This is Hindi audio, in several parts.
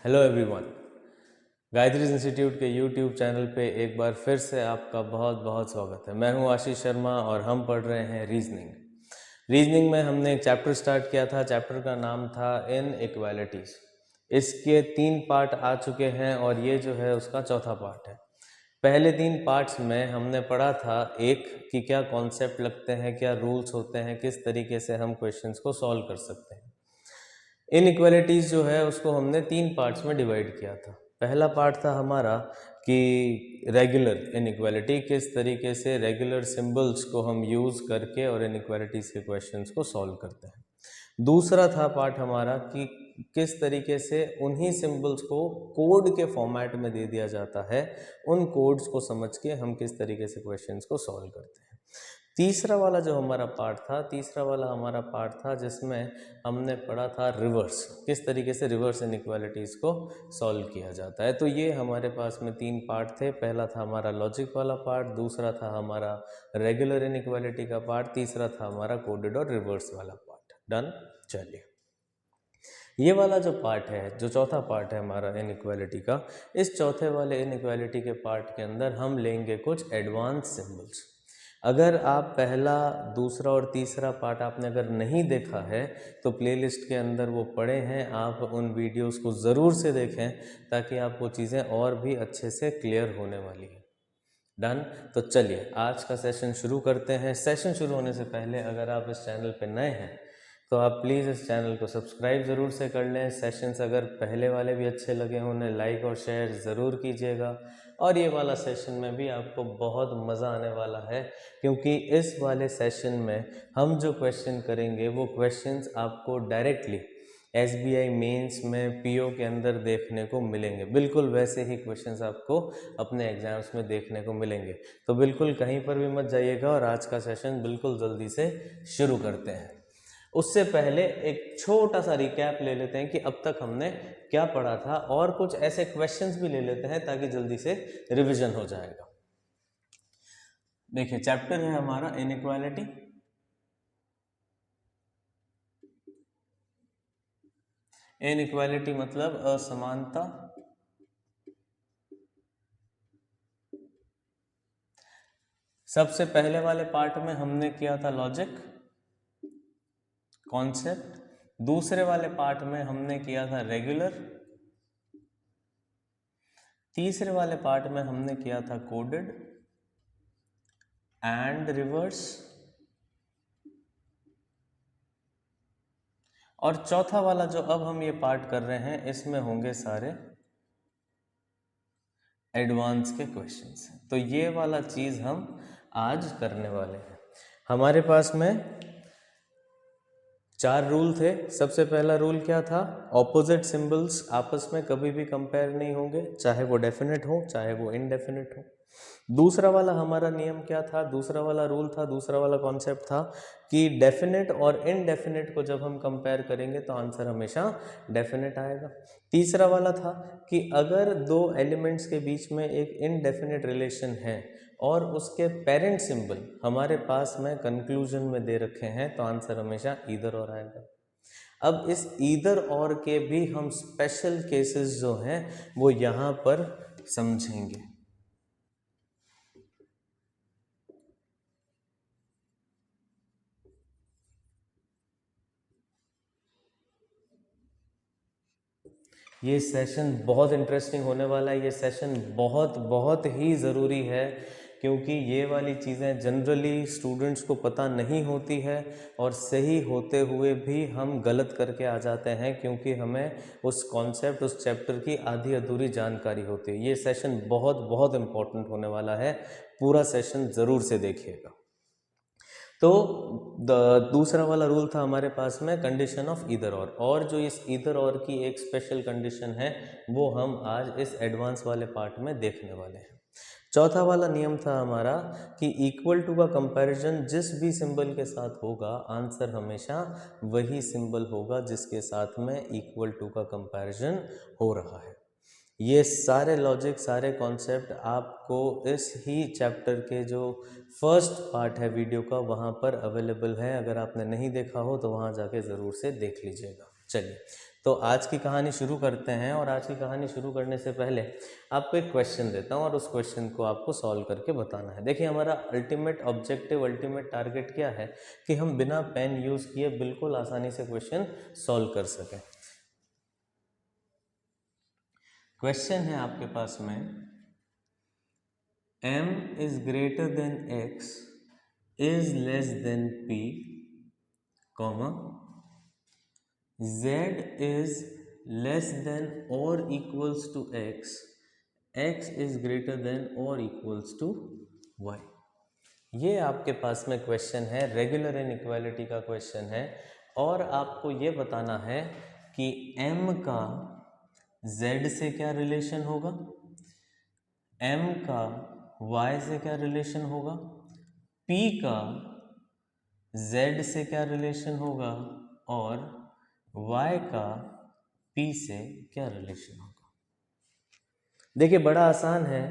हेलो एवरीवन, गायत्री इंस्टीट्यूट के यूट्यूब चैनल पे एक बार फिर से आपका बहुत बहुत स्वागत है। मैं हूं आशीष शर्मा और हम पढ़ रहे हैं रीजनिंग में हमने एक चैप्टर स्टार्ट किया था। चैप्टर का नाम था इनइक्वालिटीज। इसके 3 पार्ट आ चुके हैं और ये जो है उसका चौथा पार्ट है। पहले 3 पार्ट्स में हमने पढ़ा था एक कि क्या कॉन्सेप्ट लगते हैं, क्या रूल्स होते हैं, किस तरीके से हम क्वेश्चंस को सॉल्व कर सकते हैं। इनइक्वालिटीज़ जो है उसको हमने 3 पार्ट्स में डिवाइड किया था। पहला पार्ट था हमारा कि रेगुलर इनइक्वालिटी, किस तरीके से रेगुलर सिंबल्स को हम यूज़ करके और इनइक्वालिटीज़ के क्वेश्चंस को सॉल्व करते हैं। दूसरा था पार्ट हमारा कि किस तरीके से उन्हीं सिंबल्स को कोड के फॉर्मेट में दे दिया जाता है, उन कोड्स को समझ के हम किस तरीके से क्वेश्चंस को सॉल्व करते हैं। तीसरा वाला जो हमारा पार्ट था जिसमें हमने पढ़ा था रिवर्स, किस तरीके से रिवर्स इनइक्वालिटीज़ को सॉल्व किया जाता है। तो ये हमारे पास में 3 पार्ट थे। पहला था हमारा लॉजिक वाला पार्ट, दूसरा था हमारा रेगुलर इनइक्वालिटी का पार्ट, तीसरा था हमारा कोडेड और रिवर्स वाला पार्ट। डन। चलिए, ये वाला जो पार्ट है, जो चौथा पार्ट है हमारा इनइक्वालिटी का, इस चौथे वाले इनइक्वालिटी के पार्ट के अंदर हम लेंगे कुछ एडवांस सिंबल्स। अगर आप पहला, दूसरा और तीसरा पार्ट आपने अगर नहीं देखा है तो प्लेलिस्ट के अंदर वो पड़े हैं, आप उन वीडियोस को ज़रूर से देखें ताकि आपको चीज़ें और भी अच्छे से क्लियर होने वाली है। डन। तो चलिए आज का सेशन शुरू करते हैं। सेशन शुरू होने से पहले अगर आप इस चैनल पे नए हैं तो आप प्लीज़ इस चैनल को सब्सक्राइब ज़रूर से कर लें। सेशंस अगर पहले वाले भी अच्छे लगे हों उन्हें लाइक और शेयर ज़रूर कीजिएगा। और ये वाला सेशन में भी आपको बहुत मज़ा आने वाला है, क्योंकि इस वाले सेशन में हम जो क्वेश्चन करेंगे वो क्वेश्चंस आपको डायरेक्टली SBI मेंस में PO के अंदर देखने को मिलेंगे। बिल्कुल वैसे ही क्वेश्चंस आपको अपने एग्जाम्स में देखने को मिलेंगे। तो बिल्कुल कहीं पर भी मत जाइएगा और आज का सेशन बिल्कुल जल्दी से शुरू करते हैं। उससे पहले एक छोटा सा रिकैप ले लेते हैं कि अब तक हमने क्या पढ़ा था और कुछ ऐसे क्वेश्चंस भी ले लेते हैं ताकि जल्दी से रिवीजन हो जाएगा। देखिए, चैप्टर है हमारा इनइक्वालिटी। इनइक्वालिटी मतलब असमानता। सबसे पहले वाले पार्ट में हमने किया था लॉजिक, कॉन्सेप्ट। दूसरे वाले पार्ट में हमने किया था रेगुलर। तीसरे वाले पार्ट में हमने किया था कोडेड एंड रिवर्स। और चौथा वाला जो अब हम ये पार्ट कर रहे हैं इसमें होंगे सारे एडवांस के क्वेश्चंस। तो ये वाला चीज़ हम आज करने वाले हैं। हमारे पास में 4 रूल थे। सबसे पहला रूल क्या था? ऑपोजिट सिंबल्स आपस में कभी भी कंपेयर नहीं होंगे, चाहे वो डेफिनेट हो चाहे वो इनडेफिनेट हो। दूसरा वाला हमारा नियम क्या था? दूसरा वाला रूल था, दूसरा वाला कॉन्सेप्ट था कि डेफिनेट और इनडेफिनेट को जब हम कंपेयर करेंगे तो आंसर हमेशा डेफिनेट आएगा। तीसरा वाला था कि अगर 2 एलिमेंट्स के बीच में एक इनडेफिनेट रिलेशन है और उसके पेरेंट सिंबल हमारे पास में कंक्लूजन में दे रखे हैं तो आंसर हमेशा ईदर और आएगा। अब इस ईदर और के भी हम स्पेशल केसेस जो हैं वो यहाँ पर समझेंगे। ये सेशन बहुत इंटरेस्टिंग होने वाला है। ये सेशन बहुत बहुत ही ज़रूरी है, क्योंकि ये वाली चीज़ें जनरली स्टूडेंट्स को पता नहीं होती है और सही होते हुए भी हम गलत करके आ जाते हैं, क्योंकि हमें उस कॉन्सेप्ट, उस चैप्टर की आधी अधूरी जानकारी होती है। ये सेशन बहुत बहुत इम्पोर्टेंट होने वाला है। पूरा सेशन ज़रूर से देखिएगा। तो दूसरा वाला रूल था हमारे पास में कंडीशन ऑफ ईदर और जो इस ईदर और की एक स्पेशल कंडीशन है वो हम आज इस एडवांस वाले पार्ट में देखने वाले हैं। चौथा वाला नियम था हमारा कि इक्वल टू का कंपैरिजन जिस भी सिंबल के साथ होगा, आंसर हमेशा वही सिंबल होगा जिसके साथ में इक्वल टू का कंपैरिजन हो रहा है। ये सारे लॉजिक, सारे कॉन्सेप्ट आपको इस ही चैप्टर के जो फर्स्ट पार्ट है वीडियो का वहाँ पर अवेलेबल है। अगर आपने नहीं देखा हो तो वहाँ जाके ज़रूर से देख लीजिएगा। चलिए, तो आज की कहानी शुरू करते हैं, और आज की कहानी शुरू करने से पहले आपको एक क्वेश्चन देता हूँ और उस क्वेश्चन को आपको सॉल्व करके बताना है। देखिए, हमारा अल्टीमेट ऑब्जेक्टिव, अल्टीमेट टारगेट क्या है कि हम बिना पेन यूज़ किए बिल्कुल आसानी से क्वेश्चन सॉल्व कर सकें। क्वेश्चन है आपके पास में, m is greater than x is less than p, comma z is less than or equals to x, x is greater than or equals to y। ये आपके पास में क्वेश्चन है, रेगुलर इनइक्वालिटी का क्वेश्चन है, और आपको ये बताना है कि m का z से क्या रिलेशन होगा, m का y से क्या रिलेशन होगा, p का z से क्या रिलेशन होगा, और y का p से क्या रिलेशन होगा। देखिए, बड़ा आसान है,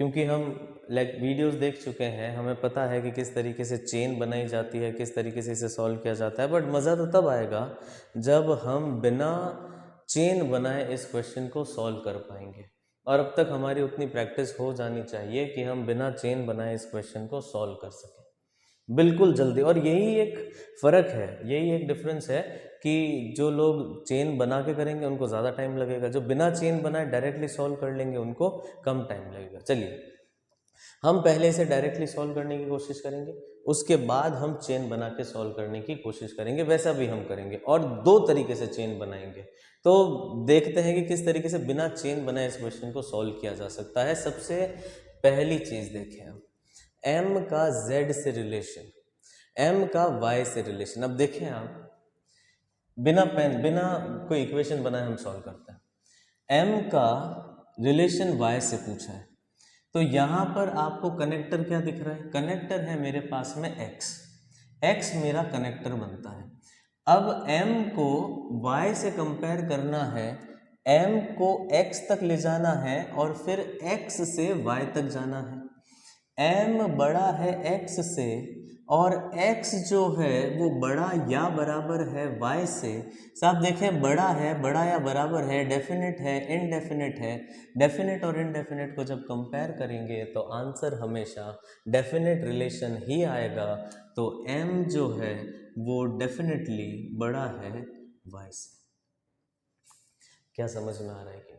क्योंकि हम वीडियोस देख चुके हैं, हमें पता है कि किस तरीके से चेन बनाई जाती है, किस तरीके से इसे सॉल्व किया जाता है। बट मज़ा तो तब आएगा जब हम बिना चेन बनाए इस क्वेश्चन को सॉल्व कर पाएंगे, और अब तक हमारी उतनी प्रैक्टिस हो जानी चाहिए कि हम बिना चेन बनाए इस क्वेश्चन को सॉल्व कर सकें बिल्कुल जल्दी। और यही एक फ़र्क है, यही एक डिफरेंस है कि जो लोग चेन बना के करेंगे उनको ज़्यादा टाइम लगेगा, जो बिना चेन बनाए डायरेक्टली सॉल्व कर लेंगे उनको कम टाइम लगेगा। चलिए, हम पहले इसे डायरेक्टली सॉल्व करने की कोशिश करेंगे, उसके बाद हम चेन बना के सॉल्व करने की कोशिश करेंगे। वैसा भी हम करेंगे, और दो तरीके से चेन बनाएंगे। तो देखते हैं कि किस तरीके से बिना चेन बनाए इस क्वेश्चन को सॉल्व किया जा सकता है। सबसे पहली चीज़ देखें हम, m का z से रिलेशन, m का y से रिलेशन। अब देखें आप, बिना पेन, बिना कोई इक्वेशन बनाए हम सॉल्व करते हैं। m का रिलेशन y से पूछा है, तो यहाँ पर आपको कनेक्टर क्या दिख रहा है, कनेक्टर है मेरे पास में x, x मेरा कनेक्टर बनता है। अब m को y से कंपेयर करना है, m को x तक ले जाना है और फिर x से y तक जाना है। m बड़ा है x से, और x जो है वो बड़ा या बराबर है y से। साहब देखें, बड़ा है, बड़ा या बराबर है, डेफिनेट है, इनडेफिनेट है। डेफिनेट और इनडेफिनेट को जब कंपेयर करेंगे तो आंसर हमेशा डेफिनेट रिलेशन ही आएगा। तो m जो है वो डेफिनेटली बड़ा है y से। क्या समझ में आ रहा है कि नहीं?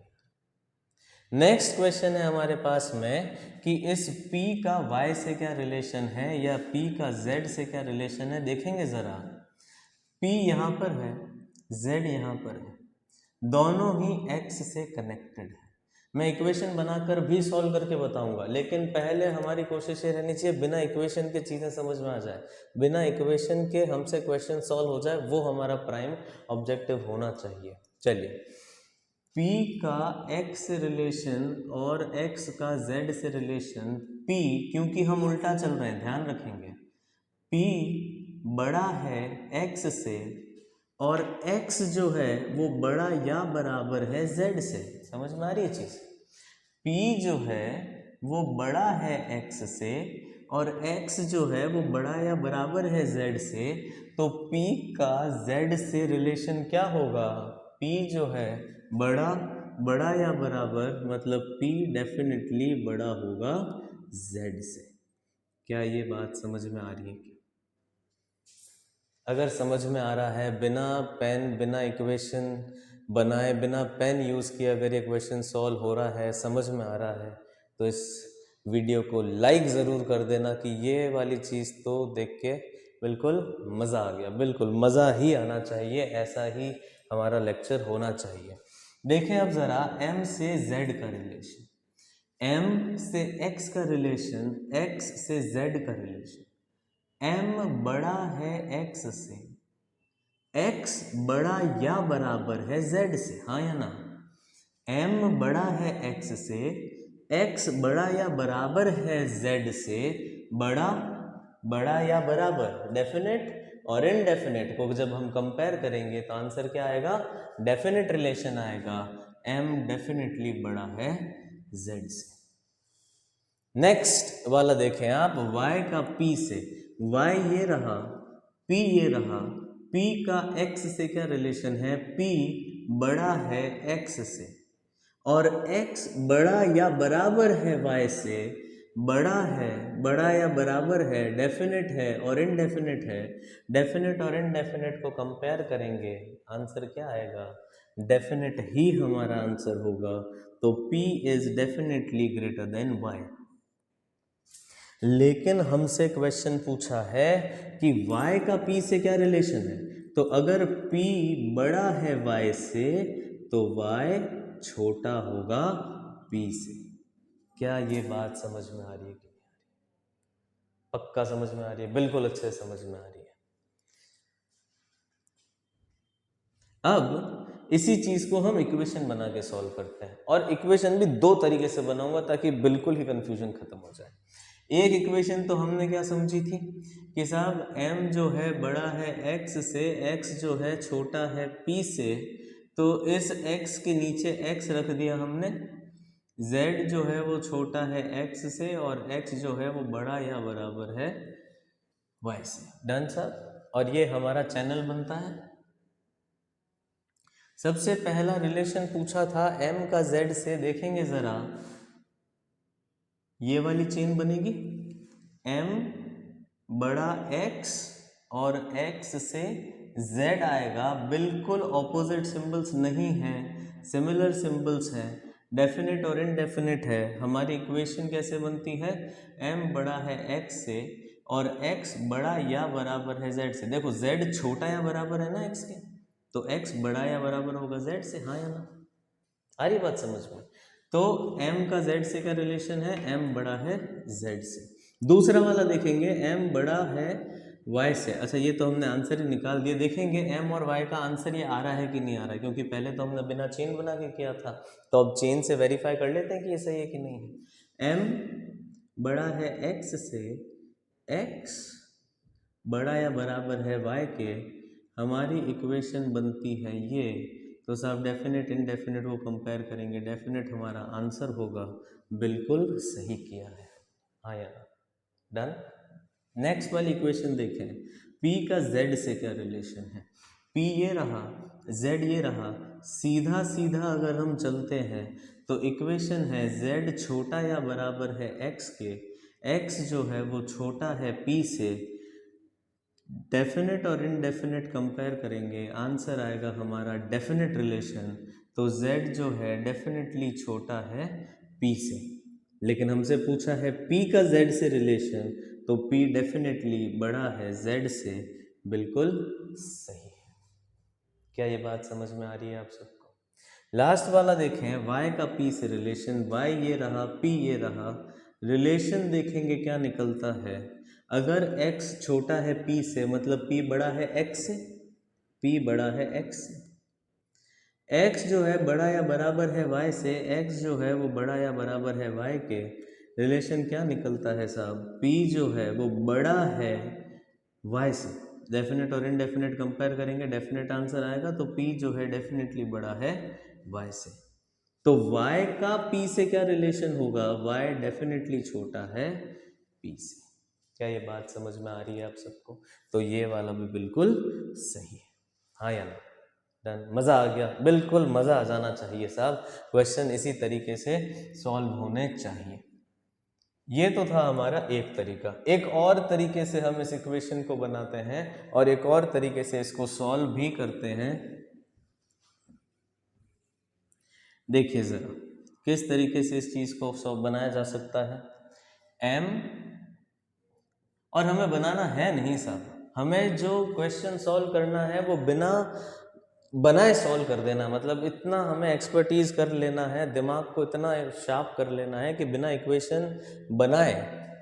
नेक्स्ट क्वेश्चन है हमारे पास में कि इस p का y से क्या रिलेशन है, या p का z से क्या रिलेशन है। देखेंगे ज़रा, p यहाँ पर है, z यहाँ पर है, दोनों ही x से कनेक्टेड है। मैं इक्वेशन बनाकर भी सॉल्व करके बताऊंगा, लेकिन पहले हमारी कोशिश ये रहनी चाहिए बिना इक्वेशन के चीज़ें समझ में आ जाए, बिना इक्वेशन के हमसे क्वेश्चन सॉल्व हो जाए, वो हमारा प्राइम ऑब्जेक्टिव होना चाहिए। चलिए, p का x से रिलेशन और x का z से रिलेशन, p क्योंकि हम उल्टा चल रहे हैं, ध्यान रखेंगे, p बड़ा है x से और x जो है वो बड़ा या बराबर है z से। समझ में आ रही है चीज़? p जो है वो बड़ा है x से और x जो है वो बड़ा या बराबर है z से, तो p का z से रिलेशन क्या होगा, p जो है बड़ा या बराबर, मतलब p डेफिनेटली बड़ा होगा z से। क्या ये बात समझ में आ रही है? अगर समझ में आ रहा है, बिना पेन, बिना इक्वेशन बनाए, बिना पेन यूज़ किए अगर ये क्वेश्चन सॉल्व हो रहा है, समझ में आ रहा है, तो इस वीडियो को लाइक ज़रूर कर देना कि ये वाली चीज़ तो देख के बिल्कुल मज़ा आ गया। बिल्कुल मज़ा ही आना चाहिए, ऐसा ही हमारा लेक्चर होना चाहिए। देखें अब ज़रा m से z का रिलेशन, m से x का रिलेशन, x से z का रिलेशन। m बड़ा है x से, x बड़ा या बराबर है z से, हाँ या ना? m बड़ा है x से, x बड़ा या बराबर है z से, बड़ा या बराबर, डेफिनेट और इनडेफिनेट को जब हम कंपेयर करेंगे तो आंसर क्या आएगा, डेफिनेट रिलेशन आएगा, m डेफिनेटली बड़ा है z से। नेक्स्ट वाला देखें आप, y का p से, y ये रहा, p ये रहा, P का x से क्या रिलेशन है? P बड़ा है x से, और x बड़ा या बराबर है y से। बड़ा है, बड़ा या बराबर है, डेफिनेट है और इनडेफिनेट है। डेफिनेट और इनडेफिनेट को कंपेयर करेंगे, आंसर क्या आएगा? डेफिनेट ही हमारा आंसर होगा। तो P is definitely greater than y। लेकिन हमसे क्वेश्चन पूछा है कि y का p से क्या रिलेशन है। तो अगर p बड़ा है y से तो y छोटा होगा p से। क्या ये बात समझ में आ रही है कि नहीं आ रही? पक्का समझ में आ रही है? बिल्कुल अच्छे से समझ में आ रही है। अब इसी चीज को हम इक्वेशन बना के सॉल्व करते हैं, और इक्वेशन भी दो तरीके से बनाऊंगा ताकि बिल्कुल ही कंफ्यूजन खत्म हो जाए। एक इक्वेशन तो हमने क्या समझी थी कि साहब m जो है बड़ा है x से, x जो है छोटा है p से, तो इस x के नीचे x रख दिया हमने। z जो है वो छोटा है x से और x जो है वो बड़ा या बराबर है y से। डन साहब। और ये हमारा चैनल बनता है। सबसे पहला रिलेशन पूछा था m का z से, देखेंगे जरा, ये वाली चेन बनेगी। m बड़ा x और x से z आएगा, बिल्कुल ऑपोजिट सिंबल्स नहीं हैं, सिमिलर सिंबल्स हैं, डेफिनेट और इनडेफिनेट है। हमारी इक्वेशन कैसे बनती है? m बड़ा है x से और x बड़ा या बराबर है z से। देखो z छोटा या बराबर है ना x के, तो x बड़ा या बराबर होगा z से, हाँ या ना? आ रही बात समझ में? तो m का z से क्या रिलेशन है? m बड़ा है z से। दूसरा वाला देखेंगे, m बड़ा है y से। अच्छा ये तो हमने आंसर ही निकाल दिया। देखेंगे m और y का आंसर ये आ रहा है कि नहीं आ रहा है, क्योंकि पहले तो हमने बिना चेन बना के किया था, तो अब चेन से वेरीफाई कर लेते हैं कि ये सही है कि नहीं है। m बड़ा है x से, x बड़ा या बराबर है y के, हमारी इक्वेशन बनती है ये। तो साहब डेफिनेट इनडेफिनेट को कंपेयर करेंगे, डेफिनेट हमारा आंसर होगा। बिल्कुल सही किया है, हाँ या ना? डन। नेक्स्ट वाली इक्वेशन देखें, p का z से क्या रिलेशन है? p ये रहा, z ये रहा, सीधा सीधा अगर हम चलते हैं तो इक्वेशन है z छोटा या बराबर है x के, x जो है वो छोटा है p से। डेफिनेट और इनडेफिनेट कंपेयर करेंगे, आंसर आएगा हमारा डेफिनेट रिलेशन। तो z जो है डेफिनेटली छोटा है p से। लेकिन हमसे पूछा है p का z से रिलेशन, तो p डेफिनेटली बड़ा है z से। बिल्कुल सही है। क्या ये बात समझ में आ रही है आप सबको? लास्ट वाला देखें, y का p से रिलेशन, y ये रहा, p ये रहा, रिलेशन देखेंगे क्या निकलता है। अगर x छोटा है p से, मतलब p बड़ा है x से, p बड़ा है x से, x जो है बड़ा या बराबर है y से, x जो है वो बड़ा या बराबर है y के, रिलेशन क्या निकलता है साहब? p जो है वो बड़ा है y से। डेफिनेट और इनडेफिनेट कंपेयर करेंगे, डेफिनेट आंसर आएगा, तो p जो है डेफिनेटली बड़ा है y से। तो y का p से क्या रिलेशन होगा? y डेफिनेटली छोटा है p से। क्या ये बात समझ में आ रही है आप सबको? तो ये वाला भी बिल्कुल सही है, हाँ या ना? डन। मज़ा आ गया? बिल्कुल मज़ा आ जाना चाहिए साहब, क्वेश्चन इसी तरीके से सॉल्व होने चाहिए। ये तो था हमारा एक तरीका। एक और तरीके से हम इस इक्वेशन को बनाते हैं और एक और तरीके से इसको सॉल्व भी करते हैं। देखिए ज़रा किस तरीके से इस चीज़ को सॉल्व बनाया जा सकता है। m, और हमें बनाना है नहीं साहब, हमें जो क्वेश्चन सॉल्व करना है वो बिना बनाए सॉल्व कर देना, मतलब इतना हमें एक्सपर्टीज कर लेना है, दिमाग को इतना शार्प कर लेना है कि बिना इक्वेशन बनाए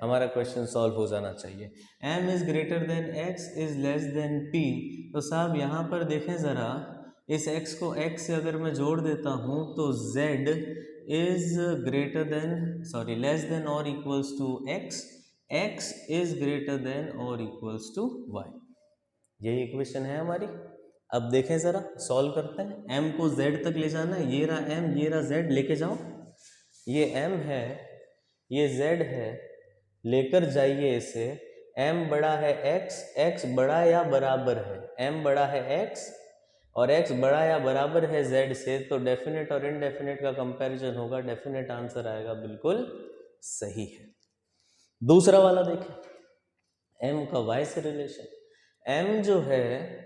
हमारा क्वेश्चन सॉल्व हो जाना चाहिए। m is greater then x is less than p। तो साहब यहाँ पर देखें ज़रा, इस x को x से अगर मैं जोड़ देता हूँ तो z is greater than, sorry, less than और equals to x, x is greater than और इक्वल्स टू y। यही इक्वेशन है हमारी। अब देखें ज़रा, सॉल्व करते हैं। m को z तक ले जाना है, ये रहा m, ये रहा z, लेके जाओ। ये m है, ये z है, लेकर जाइए इसे। m बड़ा है x, x बड़ा या बराबर है, m बड़ा है x और x बड़ा या बराबर है z से, तो डेफिनेट और इनडेफिनेट का कंपैरिजन होगा, डेफिनेट आंसर आएगा, बिल्कुल सही है। दूसरा वाला देखें, m का y से रिलेशन। m जो है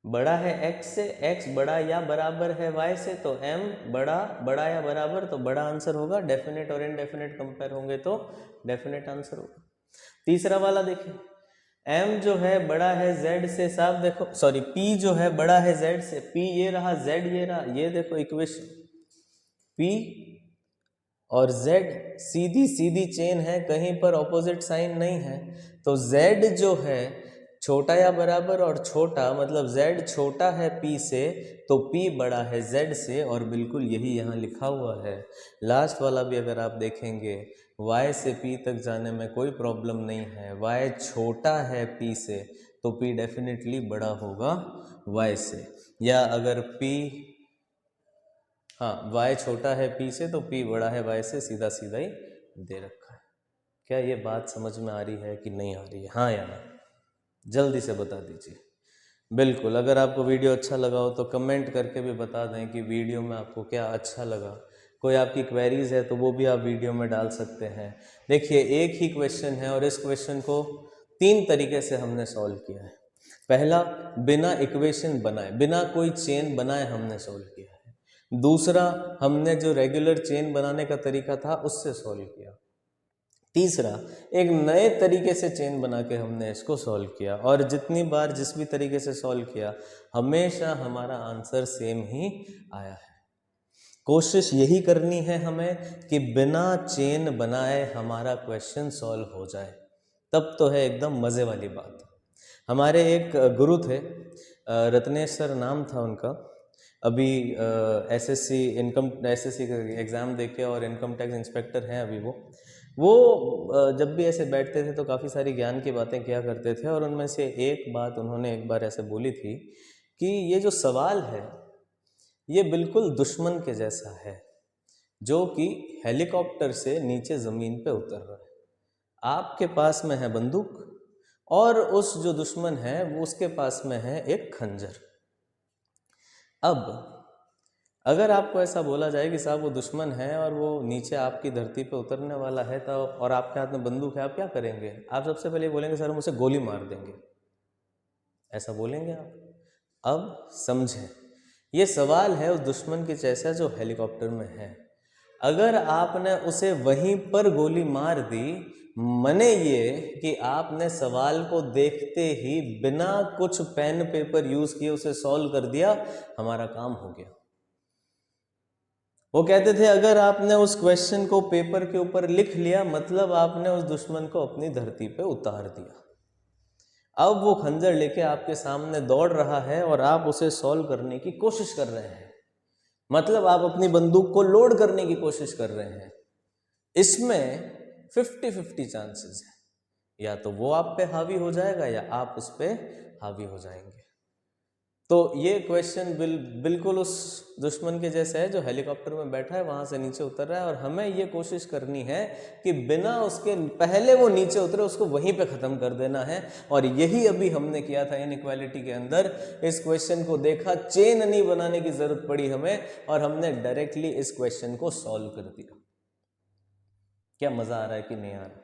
बड़ा है x से, x बड़ा या बराबर है y से, तो m बड़ा या बराबर, तो बड़ा आंसर होगा। डेफिनेट और इनडेफिनेट कंपेयर होंगे तो डेफिनेट आंसर होगा। तीसरा वाला देखिए, m जो है बड़ा है z से, साफ देखो, सॉरी p जो है बड़ा है z से, p ये रहा, z ये रहा, ये देखो इक्वेशन, p और z सीधी सीधी चेन है, कहीं पर ऑपोजिट साइन नहीं है। तो z जो है छोटा या बराबर और छोटा, मतलब z छोटा है p से, तो p बड़ा है z से, और बिल्कुल यही यहाँ लिखा हुआ है। लास्ट वाला भी अगर आप देखेंगे, y से p तक जाने में कोई प्रॉब्लम नहीं है, y छोटा है p से, तो p डेफिनेटली बड़ा होगा y से। या अगर p, हाँ, y छोटा है p से तो p बड़ा है y से, सीधा सीधा ही दे रखा है। क्या ये बात समझ में आ रही है कि नहीं आ रही है? हाँ या ना, जल्दी से बता दीजिए। बिल्कुल, अगर आपको वीडियो अच्छा लगा हो तो कमेंट करके भी बता दें कि वीडियो में आपको क्या अच्छा लगा। कोई आपकी क्वेरीज है तो वो भी आप वीडियो में डाल सकते हैं। देखिए, एक ही क्वेश्चन है और इस क्वेश्चन को 3 तरीके से हमने सॉल्व किया है। पहला, बिना इक्वेशन बनाए, बिना कोई चेन बनाए हमने सॉल्व किया है। दूसरा, हमने जो रेगुलर चेन बनाने का तरीका था उससे सॉल्व किया। तीसरा, एक नए तरीके से चेन बना के हमने इसको सॉल्व किया, और जितनी बार जिस भी तरीके से सॉल्व किया, हमेशा हमारा आंसर सेम ही आया है। कोशिश यही करनी है हमें कि बिना चेन बनाए हमारा क्वेश्चन सॉल्व हो जाए, तब तो है एकदम मज़े वाली बात। हमारे एक गुरु थे, रत्नेश सर नाम था उनका, अभी एसएससी का एग्ज़ाम देके और इनकम टैक्स इंस्पेक्टर हैं अभी वो जब भी ऐसे बैठते थे तो काफ़ी सारी ज्ञान की बातें किया करते थे, और उनमें से एक बात उन्होंने एक बार ऐसे बोली थी कि ये जो सवाल है ये बिल्कुल दुश्मन के जैसा है, जो कि हेलीकॉप्टर से नीचे ज़मीन पे उतर रहा है। आपके पास में है बंदूक और उस जो दुश्मन है वो उसके पास में है एक खंजर। अब अगर आपको ऐसा बोला जाए कि साहब वो दुश्मन है और वो नीचे आपकी धरती पे उतरने वाला है, तो और आपके हाथ में बंदूक है, आप क्या करेंगे? आप सबसे पहले बोलेंगे सर हम उसे गोली मार देंगे, ऐसा बोलेंगे आप। अब समझें, ये सवाल है उस दुश्मन के जैसा जो हेलीकॉप्टर में है। अगर आपने उसे वहीं पर गोली मार दी, मने ये कि आपने सवाल को देखते ही बिना कुछ पेन पेपर यूज किए उसे सॉल्व कर दिया, हमारा काम हो गया। वो कहते थे अगर आपने उस क्वेश्चन को पेपर के ऊपर लिख लिया, मतलब आपने उस दुश्मन को अपनी धरती पे उतार दिया। अब वो खंजर लेके आपके सामने दौड़ रहा है और आप उसे सॉल्व करने की कोशिश कर रहे हैं, मतलब आप अपनी बंदूक को लोड करने की कोशिश कर रहे हैं। इसमें 50-50 चांसेस है, या तो वो आप पे हावी हो जाएगा या आप उस पे हावी हो जाएंगे। तो ये क्वेश्चन बिल्कुल उस दुश्मन के जैसा है जो हेलीकॉप्टर में बैठा है, वहां से नीचे उतर रहा है, और हमें ये कोशिश करनी है कि बिना उसके पहले वो नीचे उतरे उसको वहीं पे ख़त्म कर देना है। और यही अभी हमने किया था इनइक्वालिटी के अंदर। इस क्वेश्चन को देखा, चेन नहीं बनाने की ज़रूरत पड़ी हमें, और हमने डायरेक्टली इस क्वेश्चन को सॉल्व कर दिया। क्या मज़ा आ रहा है कि नहीं आ रहा?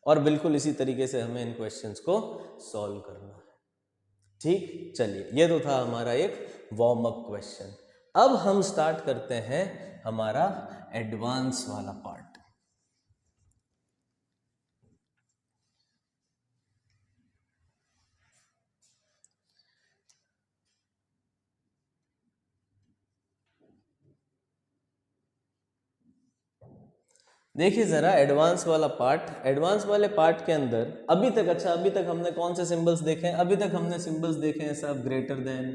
और बिल्कुल इसी तरीके से हमें इन क्वेश्चंस को सॉल्व करना है। ठीक, चलिए, ये तो था हमारा एक वार्म अप क्वेश्चन। अब हम स्टार्ट करते हैं हमारा एडवांस वाला पार्ट। देखिए ज़रा एडवांस वाला पार्ट, एडवांस वाले पार्ट के अंदर अभी तक हमने कौन से सिंबल्स देखे हैं? अभी तक हमने सिंबल्स देखे हैं सब, greater than,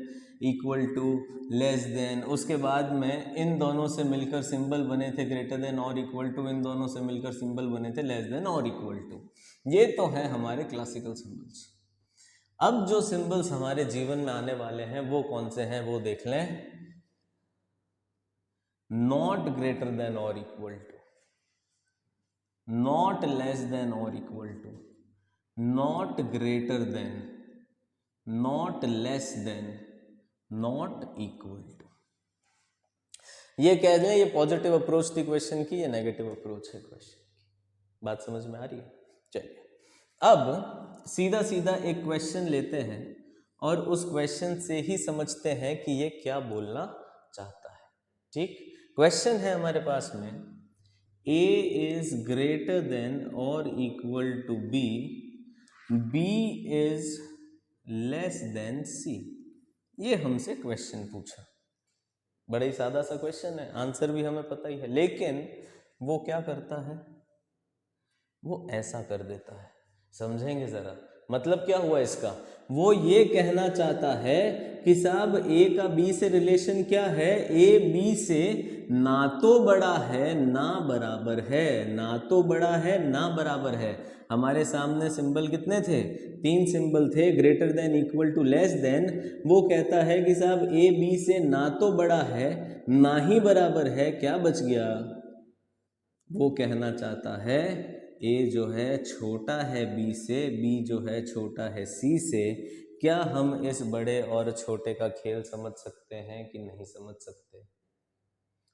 equal to, less than. उसके बाद में इन दोनों से मिलकर सिंबल बने थे ग्रेटर देन और इक्वल टू, इन दोनों से मिलकर सिंबल बने थे लेस देन और इक्वल टू। ये तो है हमारे क्लासिकल सिंबल्स। अब जो सिंबल्स हमारे जीवन में आने वाले हैं वो कौन से हैं, वो देख लें। नॉट ग्रेटर देन और equal to, not less than और equal to, not greater than, not less than, not equal to. ये कह दें ये पॉजिटिव अप्रोच थी क्वेश्चन की, ये नेगेटिव अप्रोच है क्वेश्चन की। बात समझ में आ रही है? चलिए अब सीधा सीधा एक क्वेश्चन लेते हैं और उस क्वेश्चन से ही समझते हैं कि ये क्या बोलना चाहता है। ठीक, क्वेश्चन है हमारे पास में A is greater than or equal to B, B is less than C। ये हमसे क्वेश्चन पूछा, बड़ा ही सादा सा क्वेश्चन है, आंसर भी हमें पता ही है, लेकिन वो क्या करता है, वो ऐसा कर देता है। समझेंगे जरा, मतलब क्या हुआ इसका? वो ये कहना चाहता है कि साहब ए का बी से रिलेशन क्या है, ए बी से ना तो बड़ा है ना बराबर है, ना तो बड़ा है ना बराबर है। हमारे सामने सिंबल कितने थे? 3 सिंबल थे, greater than, equal to, less than. वो कहता है कि साहब ए बी से ना तो बड़ा है ना ही बराबर है, क्या बच गया? वो कहना चाहता है ए जो है छोटा है बी से, बी जो है छोटा है सी से। क्या हम इस बड़े और छोटे का खेल समझ सकते हैं कि नहीं समझ सकते?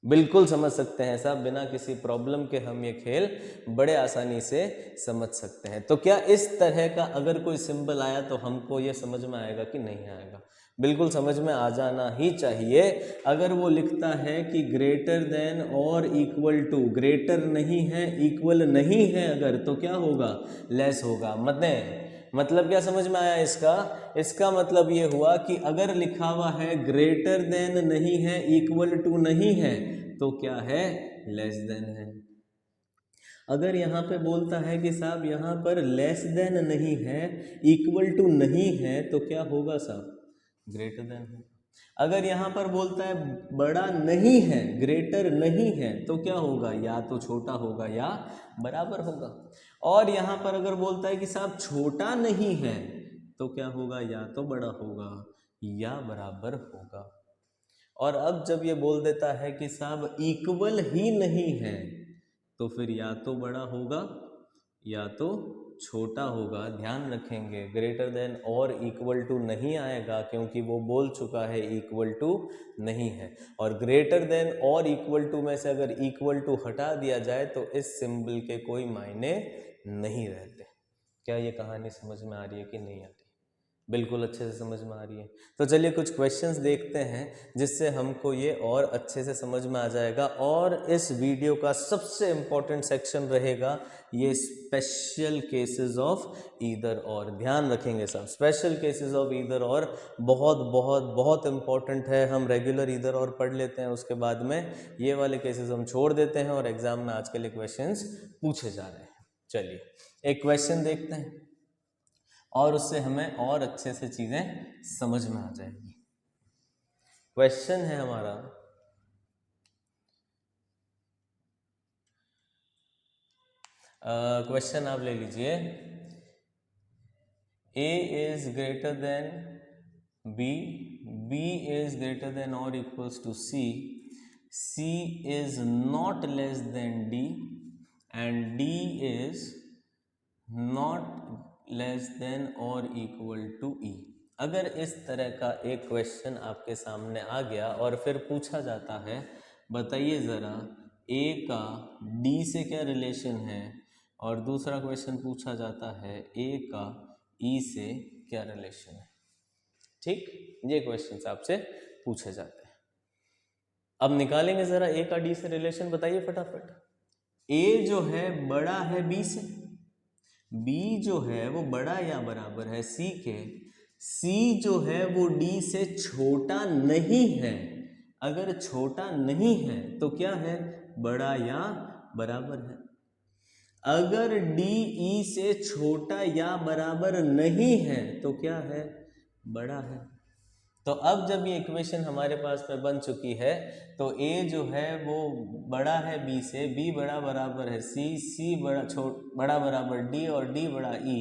बिल्कुल समझ सकते हैं साहब, बिना किसी प्रॉब्लम के हम ये खेल बड़े आसानी से समझ सकते हैं। तो क्या इस तरह का अगर कोई सिंबल आया तो हमको ये समझ में आएगा कि नहीं आएगा? बिल्कुल समझ में आ जाना ही चाहिए। अगर वो लिखता है कि ग्रेटर देन और इक्वल टू, ग्रेटर नहीं है इक्वल नहीं है अगर, तो क्या होगा? लेस होगा। मतलब क्या समझ में आया इसका? इसका मतलब ये हुआ कि अगर लिखा हुआ है ग्रेटर देन नहीं है इक्वल टू नहीं है, तो क्या है? लेस देन है। अगर यहाँ पे बोलता है कि साहब यहाँ पर लेस देन नहीं है इक्वल टू नहीं है, तो क्या होगा साहब? ग्रेटर देन है। अगर यहाँ पर बोलता है बड़ा नहीं है, ग्रेटर नहीं है, तो क्या होगा? या तो छोटा होगा या बराबर होगा। और यहाँ पर अगर बोलता है कि साहब छोटा नहीं है, तो क्या होगा? या तो बड़ा होगा या बराबर होगा। और अब जब ये बोल देता है कि साहब इक्वल ही नहीं है, तो फिर या तो बड़ा होगा या तो छोटा होगा। ध्यान रखेंगे, ग्रेटर देन और इक्वल टू नहीं आएगा, क्योंकि वो बोल चुका है इक्वल टू नहीं है। और ग्रेटर देन और इक्वल टू में से अगर इक्वल टू हटा दिया जाए तो इस सिंबल के कोई मायने नहीं रहते। क्या ये कहानी समझ में आ रही है कि नहीं आ रही? बिल्कुल अच्छे से समझ में आ रही है। तो चलिए कुछ क्वेश्चंस देखते हैं जिससे हमको ये और अच्छे से समझ में आ जाएगा। और इस वीडियो का सबसे इम्पोर्टेंट सेक्शन रहेगा ये स्पेशल केसेस ऑफ ईदर और। ध्यान रखेंगे सब, स्पेशल केसेस ऑफ ईदर और बहुत बहुत बहुत इम्पोर्टेंट है। हम रेगुलर ईदर और पढ़ लेते हैं, उसके बाद में ये वाले केसेस हम छोड़ देते हैं और एग्जाम में आज के लिए क्वेश्चंस पूछे जा रहे हैं। चलिए एक क्वेश्चन देखते हैं और उससे हमें और अच्छे से चीज़ें समझ में आ जाएगी। क्वेश्चन है हमारा, क्वेश्चन आप ले लीजिए, A is greater than B, B is greater than or equals to C, C is not less than D and D is not less than or equal to E। अगर इस तरह का एक क्वेश्चन आपके सामने आ गया और फिर पूछा जाता है बताइए ज़रा A का D से क्या रिलेशन है, और दूसरा क्वेश्चन पूछा जाता है A का E से क्या रिलेशन है। ठीक, ये क्वेश्चन आपसे पूछे जाते हैं। अब निकालेंगे ज़रा A का D से रिलेशन, बताइए फटाफट। A जो है बड़ा है B से, B जो है वो बड़ा या बराबर है C के, C जो है वो D से छोटा नहीं है। अगर छोटा नहीं है तो क्या है? बड़ा या बराबर है। अगर D E से छोटा या बराबर नहीं है तो क्या है? बड़ा है। तो अब जब ये इक्वेशन हमारे पास में बन चुकी है तो A जो है वो बड़ा है B से, B बड़ा बराबर है C, C बड़ा बराबर D और D बड़ा E।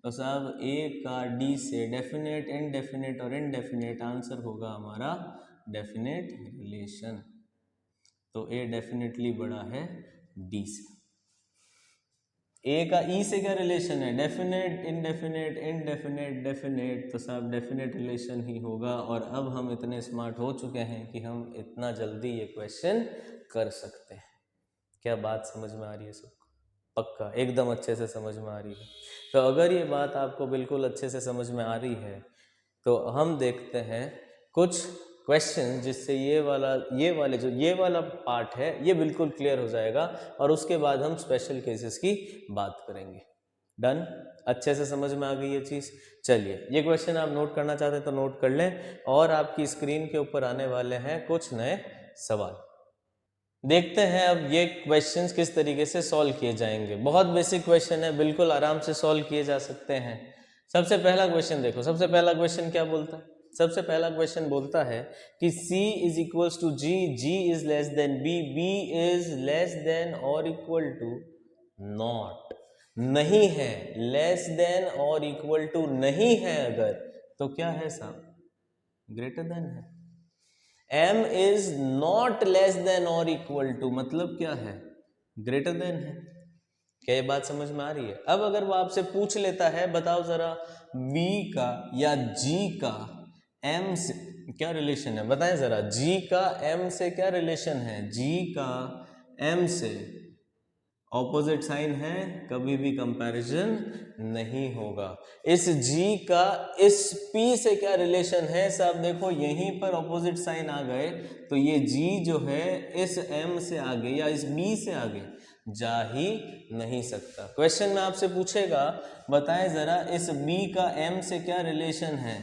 तो साहब A का D से डेफिनेट, इनडेफिनेट और इनडेफिनेट आंसर होगा हमारा डेफिनेट रिलेशन। तो A डेफिनेटली बड़ा है D से। ए का ई से क्या रिलेशन है? डेफिनेट, इनडेफिनेट, इनडेफिनेट, डेफिनेट, तो साहब डेफिनेट रिलेशन ही होगा। और अब हम इतने स्मार्ट हो चुके हैं कि हम इतना जल्दी ये क्वेश्चन कर सकते हैं। क्या बात समझ में आ रही है सबको? पक्का एकदम अच्छे से समझ में आ रही है? तो अगर ये बात आपको बिल्कुल अच्छे से समझ में आ रही है तो हम देखते हैं कुछ क्वेश्चन जिससे ये वाला पार्ट है ये बिल्कुल क्लियर हो जाएगा, और उसके बाद हम स्पेशल केसेस की बात करेंगे। डन? अच्छे से समझ में आ गई ये चीज़? चलिए, ये क्वेश्चन आप नोट करना चाहते हैं तो नोट कर लें, और आपकी स्क्रीन के ऊपर आने वाले हैं कुछ नए सवाल। देखते हैं अब ये क्वेश्चंस किस तरीके से सॉल्व किए जाएंगे। बहुत बेसिक क्वेश्चन है, बिल्कुल आराम से सॉल्व किए जा सकते हैं। सबसे पहला क्वेश्चन देखो, सबसे पहला क्वेश्चन क्या बोलता है? सबसे पहला क्वेश्चन बोलता है कि C is equals to G, G is less than B, B is less than और इक्वल टू नॉट। नहीं है, लेस देन और इक्वल टू नहीं है अगर, तो क्या है साहब? ग्रेटर देन है। m is not less than और इक्वल टू मतलब क्या है? ग्रेटर देन है। क्या ये बात समझ में आ रही है? अब अगर वो आपसे पूछ लेता है बताओ जरा v का या g का m से क्या रिलेशन है, बताएं जरा। g का m से क्या रिलेशन है? g का m से ऑपोजिट साइन है, कभी भी कंपैरिजन नहीं होगा। इस G का इस P से क्या रिलेशन है साहब? देखो यहीं पर ऑपोजिट साइन आ गए तो ये G जो है इस M से आगे या इस B से आगे जा ही नहीं सकता। क्वेश्चन में आपसे पूछेगा बताएं जरा इस B का M से क्या रिलेशन है?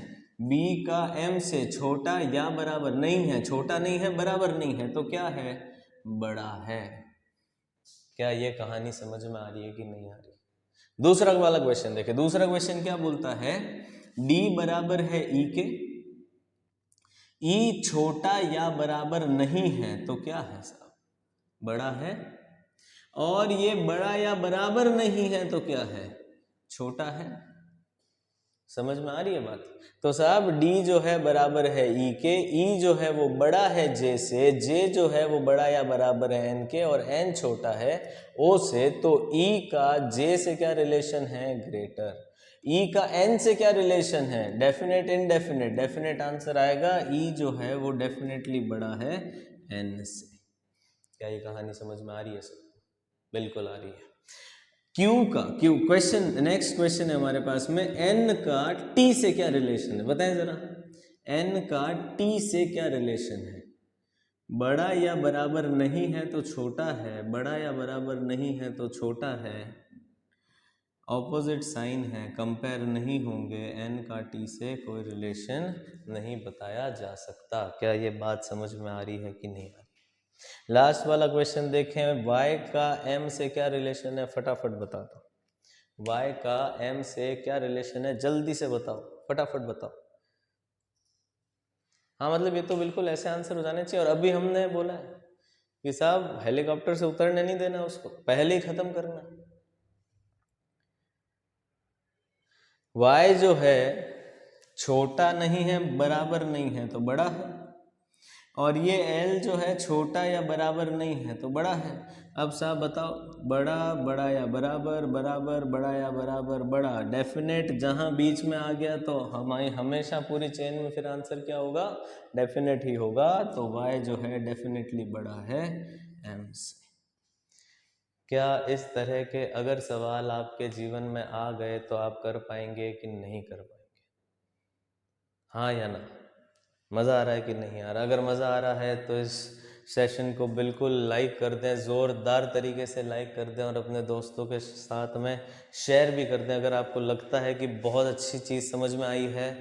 B का M से छोटा या बराबर? नहीं है, छोटा नहीं है, बराबर नहीं है, तो क्या है? बड़ा है। क्या ये कहानी समझ में आ रही है कि नहीं आ रही? दूसरा वाला क्वेश्चन देखें। दूसरा क्वेश्चन क्या बोलता है? D बराबर है E के, E छोटा या बराबर नहीं है तो क्या है साहब? बड़ा है। और ये बड़ा या बराबर नहीं है तो क्या है? छोटा है। समझ में आ रही है बात? तो साहब D जो है बराबर है E के, E जो है वो बड़ा है J से, J जो है वो बड़ा या बराबर है N के, और N छोटा है O से, तो E का J से क्या रिलेशन है? ग्रेटर। E का N से क्या रिलेशन है? डेफिनेट, इनडेफिनेट, डेफिनेट आंसर आएगा। E जो है वो डेफिनेटली बड़ा है N से। क्या ये कहानी समझ में आ रही है सबको? बिल्कुल आ रही है। क्यू क्वेश्चन, नेक्स्ट क्वेश्चन है हमारे पास में, एन का टी से क्या रिलेशन है? बताएं जरा, एन का टी से क्या रिलेशन है? बड़ा या बराबर नहीं है तो छोटा है, बड़ा या बराबर नहीं है तो छोटा है, ऑपोजिट साइन है, कंपेयर नहीं होंगे, एन का टी से कोई रिलेशन नहीं बताया जा सकता। क्या ये बात समझ में आ रही है कि नहीं आ रही? लास्ट वाला क्वेश्चन देखें, y का m से क्या रिलेशन है? फटाफट बता दो। y का m से क्या रिलेशन है? जल्दी से बताओ, फटाफट बताओ। हाँ मतलब ये तो बिल्कुल ऐसे आंसर हो जाने चाहिए। और अभी हमने बोला है कि साहब हेलीकॉप्टर से उतरने नहीं देना, उसको पहले ही खत्म करना। y जो है छोटा नहीं है, बराबर नहीं है तो बड़ा है, और ये L जो है छोटा या बराबर नहीं है तो बड़ा है। अब साहब बताओ, बड़ा, बड़ा या बराबर, बराबर, बड़ा या बराबर, बड़ा। डेफिनेट जहाँ बीच में आ गया तो हमारे हमेशा पूरी चेन में फिर आंसर क्या होगा? डेफिनेट ही होगा। तो y जो है डेफिनेटली बड़ा है m से। क्या इस तरह के अगर सवाल आपके जीवन में आ गए तो आप कर पाएंगे कि नहीं कर पाएंगे? हाँ या ना? मज़ा आ रहा है कि नहीं आ रहा? अगर मज़ा आ रहा है तो इस सेशन को बिल्कुल लाइक कर दें, ज़ोरदार तरीके से लाइक कर दें, और अपने दोस्तों के साथ में शेयर भी कर दें। अगर आपको लगता है कि बहुत अच्छी चीज़ समझ में आई है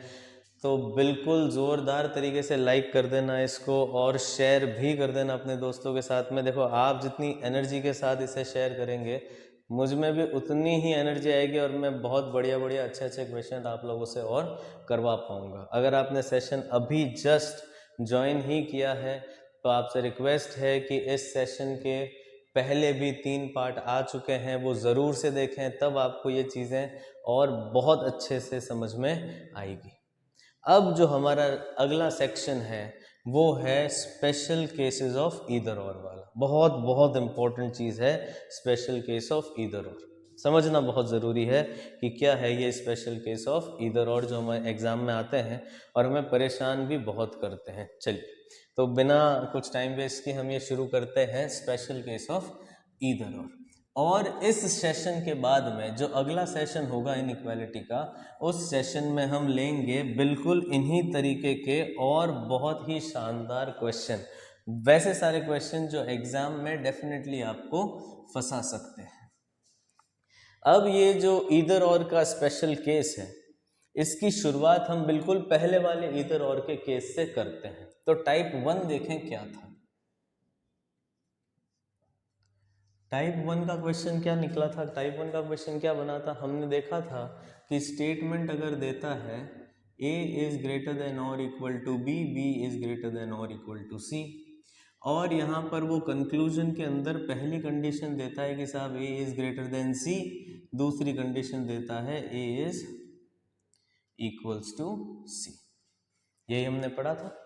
तो बिल्कुल ज़ोरदार तरीके से लाइक कर देना इसको, और शेयर भी कर देना अपने दोस्तों के साथ में। देखो आप जितनी एनर्जी के साथ इसे शेयर करेंगे मुझ में भी उतनी ही एनर्जी आएगी, और मैं बहुत बढ़िया बढ़िया अच्छे अच्छे क्वेश्चन आप लोगों से और करवा पाऊँगा। अगर आपने सेशन अभी जस्ट ज्वाइन ही किया है तो आपसे रिक्वेस्ट है कि इस सेशन के पहले भी 3 पार्ट आ चुके हैं, वो ज़रूर से देखें, तब आपको ये चीज़ें और बहुत अच्छे से समझ में आएगी। अब जो हमारा अगला सेक्शन है वो है स्पेशल केसेस ऑफ ईदर और वाला। बहुत बहुत इंपॉर्टेंट चीज़ है स्पेशल केस ऑफ ईदर और। समझना बहुत ज़रूरी है कि क्या है ये स्पेशल केस ऑफ ईदर और, जो हमारे एग्ज़ाम में आते हैं और हमें परेशान भी बहुत करते हैं। चलिए, तो बिना कुछ टाइम वेस्ट के हम ये शुरू करते हैं स्पेशल केस ऑफ ईदर और इस सेशन के बाद में जो अगला सेशन होगा इनइक्वालिटी का, उस सेशन में हम लेंगे बिल्कुल इन्हीं तरीके के और बहुत ही शानदार क्वेश्चन, वैसे सारे क्वेश्चन जो एग्जाम में डेफिनेटली आपको फंसा सकते हैं। अब ये जो ईदर और का स्पेशल केस है, इसकी शुरुआत हम बिल्कुल पहले वाले ईदर और के केस से करते हैं। तो टाइप 1 देखें क्या था। टाइप 1 का क्वेश्चन क्या निकला था? टाइप 1 का क्वेश्चन क्या बना था? हमने देखा था कि स्टेटमेंट अगर देता है a इज ग्रेटर देन और equal to b, b is greater than और इक्वल टू c, और यहाँ पर वो कंक्लूजन के अंदर पहली कंडीशन देता है कि साहब a is greater than c, दूसरी कंडीशन देता है a is equals to c। यही हमने पढ़ा था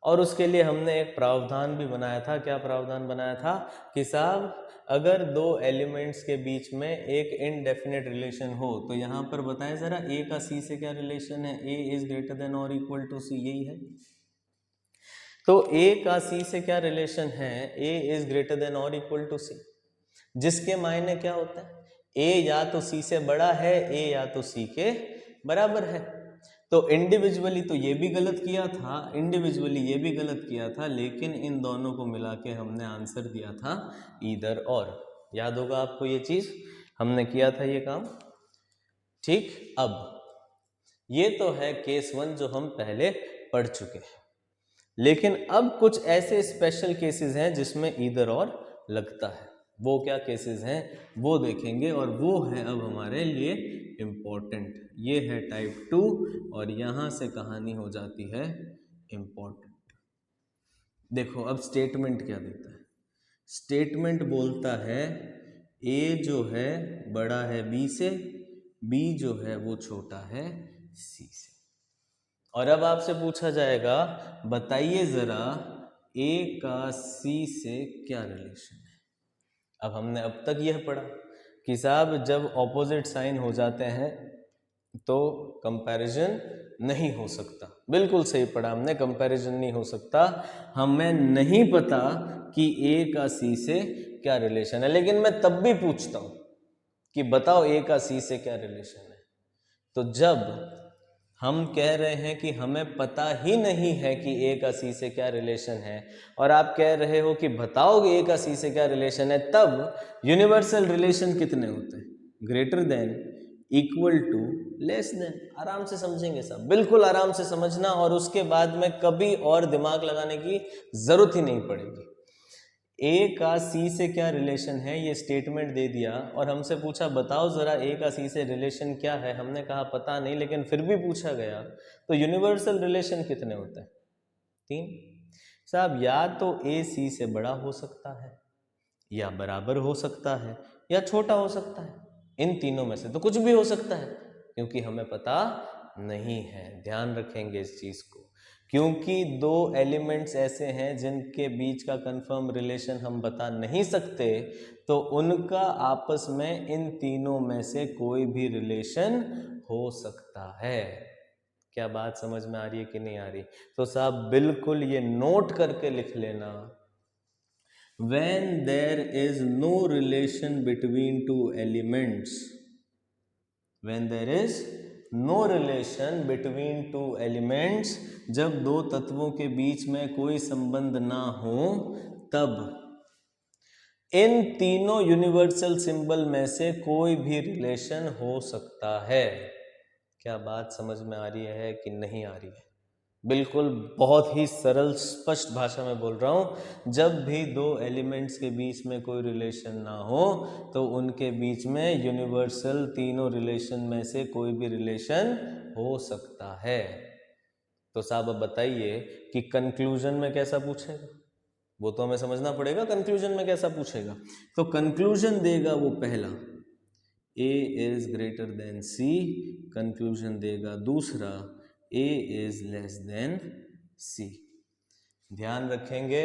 और उसके लिए हमने एक प्रावधान भी बनाया था। क्या प्रावधान बनाया था? कि साहब अगर दो एलिमेंट्स के बीच में एक इनडेफिनेट रिलेशन हो, तो यहाँ पर बताएं जरा a का c से क्या रिलेशन है? a इज ग्रेटर देन और इक्वल टू c, यही है। तो a का c से क्या रिलेशन है? a इज ग्रेटर देन और इक्वल टू c, जिसके मायने क्या होता है? a या तो c से बड़ा है, a या तो c के बराबर है। तो इंडिविजुअली तो ये भी गलत किया था, इंडिविजुअली ये भी गलत किया था, लेकिन इन दोनों को मिला के हमने आंसर दिया था ईदर और। याद होगा आपको ये चीज, हमने किया था ये काम, ठीक। अब ये तो है केस 1 जो हम पहले पढ़ चुके हैं, लेकिन अब कुछ ऐसे स्पेशल केसेस हैं जिसमें ईदर और लगता है। वो क्या केसेस हैं वो देखेंगे, और वो है अब हमारे लिए इम्पोर्टेंट। ये है टाइप 2 और यहाँ से कहानी हो जाती है इम्पोर्टेंट। देखो अब स्टेटमेंट क्या देता है। स्टेटमेंट बोलता है a जो है बड़ा है b से, b जो है वो छोटा है c से। और अब आपसे पूछा जाएगा बताइए जरा a का c से क्या रिलेशन है। अब हमने अब तक यह पढ़ा कि साहब जब ऑपोजिट साइन हो जाते हैं तो कंपैरिजन नहीं हो सकता। बिल्कुल सही पढ़ा हमने, कंपैरिजन नहीं हो सकता। हमें नहीं पता कि a का c से क्या रिलेशन है, लेकिन मैं तब भी पूछता हूं कि बताओ a का c से क्या रिलेशन है। तो जब हम कह रहे हैं कि हमें पता ही नहीं है कि a का c से क्या रिलेशन है, और आप कह रहे हो कि बताओगे a का c से क्या रिलेशन है, तब यूनिवर्सल रिलेशन कितने होते हैं? Greater than, equal to, less than. आराम से समझेंगे सब, बिल्कुल आराम से समझना, और उसके बाद में कभी और दिमाग लगाने की जरूरत ही नहीं पड़ेगी। a का c से क्या रिलेशन है ये स्टेटमेंट दे दिया, और हमसे पूछा बताओ जरा a का c से रिलेशन क्या है। हमने कहा पता नहीं, लेकिन फिर भी पूछा गया, तो यूनिवर्सल रिलेशन कितने होते हैं? 3। साहब या तो a c से बड़ा हो सकता है, या बराबर हो सकता है, या छोटा हो सकता है। इन तीनों में से तो कुछ भी हो सकता है, क्योंकि हमें पता नहीं है। ध्यान रखेंगे इस चीज को, क्योंकि दो एलिमेंट्स ऐसे हैं जिनके बीच का कंफर्म रिलेशन हम बता नहीं सकते, तो उनका आपस में इन तीनों में से कोई भी रिलेशन हो सकता है। क्या बात समझ में आ रही है कि नहीं आ रही? तो साहब बिल्कुल ये नोट करके लिख लेना, when there is no relation between two elements, when there is no relation between two elements, जब दो तत्वों के बीच में कोई संबंध ना हो, तब इन तीनों यूनिवर्सल सिंबल में से कोई भी रिलेशन हो सकता है। क्या बात समझ में आ रही है कि नहीं आ रही है? बिल्कुल बहुत ही सरल स्पष्ट भाषा में बोल रहा हूँ, जब भी दो एलिमेंट्स के बीच में कोई रिलेशन ना हो, तो उनके बीच में यूनिवर्सल तीनों रिलेशन में से कोई भी रिलेशन हो सकता है। तो साहब अब बताइए कि कंक्लूजन में कैसा पूछेगा, वो तो हमें समझना पड़ेगा। कंक्लूजन में कैसा पूछेगा? तो कंक्लूजन देगा वो पहला a is greater than c, conclusion देगा दूसरा a is less then c। ध्यान रखेंगे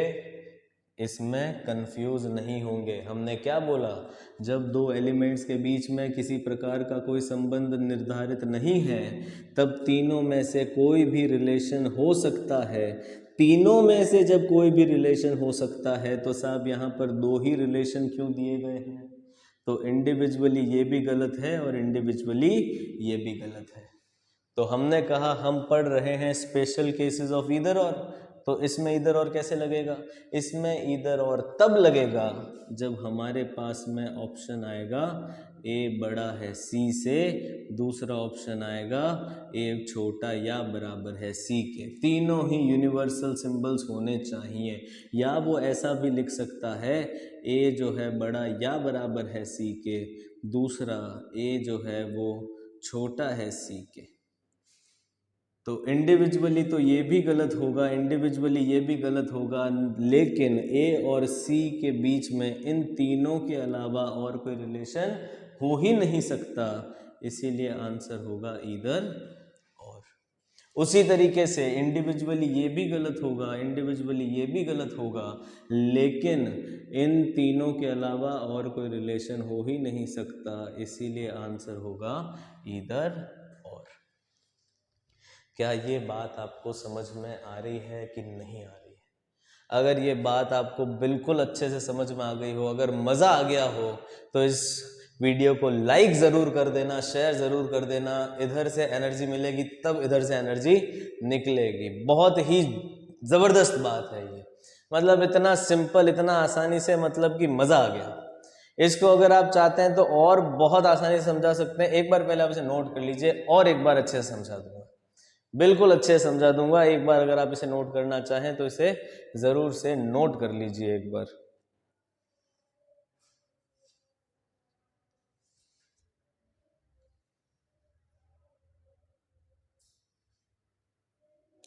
इसमें कंफ्यूज नहीं होंगे। हमने क्या बोला, जब दो एलिमेंट्स के बीच में किसी प्रकार का कोई संबंध निर्धारित नहीं है तब तीनों में से कोई भी रिलेशन हो सकता है। तीनों में से जब कोई भी रिलेशन हो सकता है तो साहब यहाँ पर दो ही रिलेशन क्यों दिए गए हैं? तो इंडिविजुअली ये भी गलत है और इंडिविजुअली ये भी गलत है। तो हमने कहा हम पढ़ रहे हैं स्पेशल केसेस ऑफ ईदर और, तो इसमें ईदर और कैसे लगेगा? इसमें ईदर और तब लगेगा जब हमारे पास में ऑप्शन आएगा ए बड़ा है सी से, दूसरा ऑप्शन आएगा ए छोटा या बराबर है सी के। तीनों ही यूनिवर्सल सिंबल्स होने चाहिए। या वो ऐसा भी लिख सकता है ए जो है बड़ा या बराबर है सी के, दूसरा ए जो है वो छोटा है सी के। तो इंडिविजुअली तो ये भी गलत होगा, इंडिविजुअली ये भी गलत होगा, लेकिन ए और सी के बीच में इन तीनों के अलावा और कोई रिलेशन हो ही नहीं सकता, इसीलिए आंसर होगा ईदर और। उसी तरीके से इंडिविजुअली ये भी गलत होगा, इंडिविजुअली ये भी गलत होगा, लेकिन इन तीनों के अलावा और कोई रिलेशन हो ही नहीं सकता, इसीलिए आंसर होगा ईदर और। क्या ये बात आपको समझ में आ रही है कि नहीं आ रही है? अगर ये बात आपको बिल्कुल अच्छे से समझ में आ गई हो, अगर मज़ा आ गया हो, तो इस वीडियो को लाइक ज़रूर कर देना, शेयर ज़रूर कर देना। इधर से एनर्जी मिलेगी तब इधर से एनर्जी निकलेगी। बहुत ही ज़बरदस्त बात है ये, मतलब इतना सिंपल, इतना आसानी से, मतलब कि मज़ा आ गया। इसको अगर आप चाहते हैं तो और बहुत आसानी से समझा सकते हैं। एक बार पहले आप इसे नोट कर लीजिए और एक बार अच्छे से समझा दूंगा, बिल्कुल अच्छे से समझा दूंगा। एक बार अगर आप इसे नोट करना चाहें तो इसे जरूर से नोट कर लीजिए एक बार।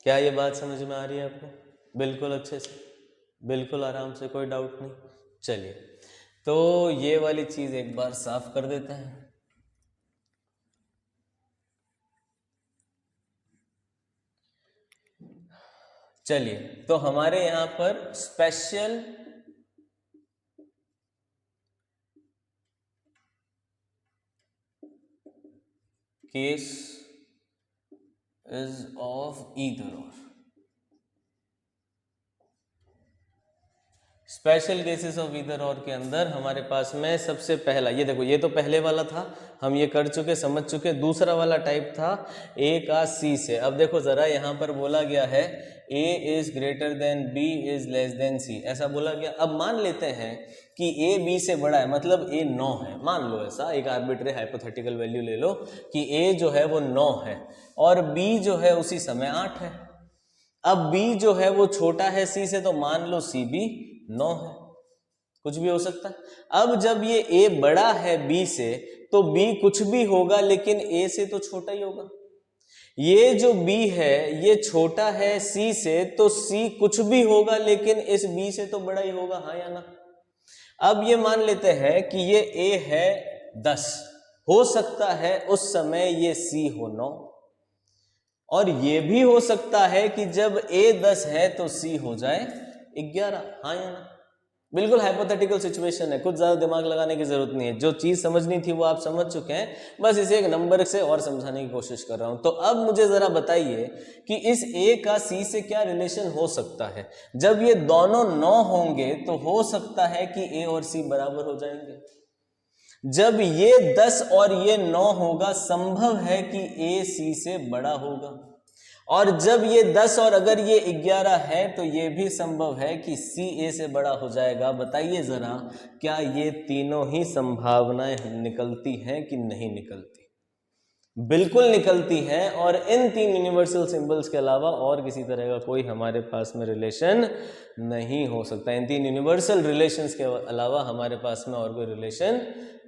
क्या ये बात समझ में आ रही है आपको? बिल्कुल अच्छे से, बिल्कुल आराम से, कोई डाउट नहीं। चलिए, तो ये वाली चीज एक बार साफ कर देते हैं। चलिए, तो हमारे यहां पर special case is of either और। स्पेशल केसेस ऑफ ईदर और के अंदर हमारे पास में सबसे पहला, ये देखो, ये तो पहले वाला था, हम ये कर चुके, समझ चुके। दूसरा वाला टाइप था ए का सी से। अब देखो जरा, यहाँ पर बोला गया है A is greater than B is less than C, ऐसा बोला गया। अब मान लेते हैं कि ए बी से बड़ा है, मतलब ए 9 है, मान लो ऐसा, एक आर्बिट्री हाइपोथेटिकल वैल्यू ले लो कि ए जो है वो 9 है और बी जो है उसी समय 8 है। अब b जो है वो छोटा है c से, तो मान लो c भी 9 है, कुछ भी हो सकता है। अब जब ये a बड़ा है b से, तो b कुछ भी होगा लेकिन a से तो छोटा ही होगा। ये जो b है ये छोटा है c से, तो c कुछ भी होगा लेकिन इस b से तो बड़ा ही होगा, हाँ या ना? अब ये मान लेते हैं कि ये a है 10, हो सकता है उस समय ये c हो 9, और ये भी हो सकता है कि जब a 10 है तो c हो जाए 11, हाँ या ना? बिल्कुल हाइपोथेटिकल सिचुएशन है, कुछ ज्यादा दिमाग लगाने की जरूरत नहीं है। जो चीज समझनी थी वो आप समझ चुके हैं, बस इसे एक नंबर से और समझाने की कोशिश कर रहा हूं। तो अब मुझे जरा बताइए कि इस a का c से क्या रिलेशन हो सकता है। जब ये दोनों 9 होंगे तो हो सकता है कि a और c बराबर हो जाएंगे। जब ये 10 और ये 9 होगा, संभव है कि a c से बड़ा होगा। और जब ये 10 और अगर ये 11 है तो ये भी संभव है कि c a से बड़ा हो जाएगा। बताइए जरा, क्या ये तीनों ही संभावनाएं निकलती हैं कि नहीं निकलती? बिल्कुल निकलती हैं, और इन तीन यूनिवर्सल सिंबल्स के अलावा और किसी तरह का कोई हमारे पास में रिलेशन नहीं हो सकता। इन तीन यूनिवर्सल रिलेशंस के अलावा हमारे पास में और कोई रिलेशन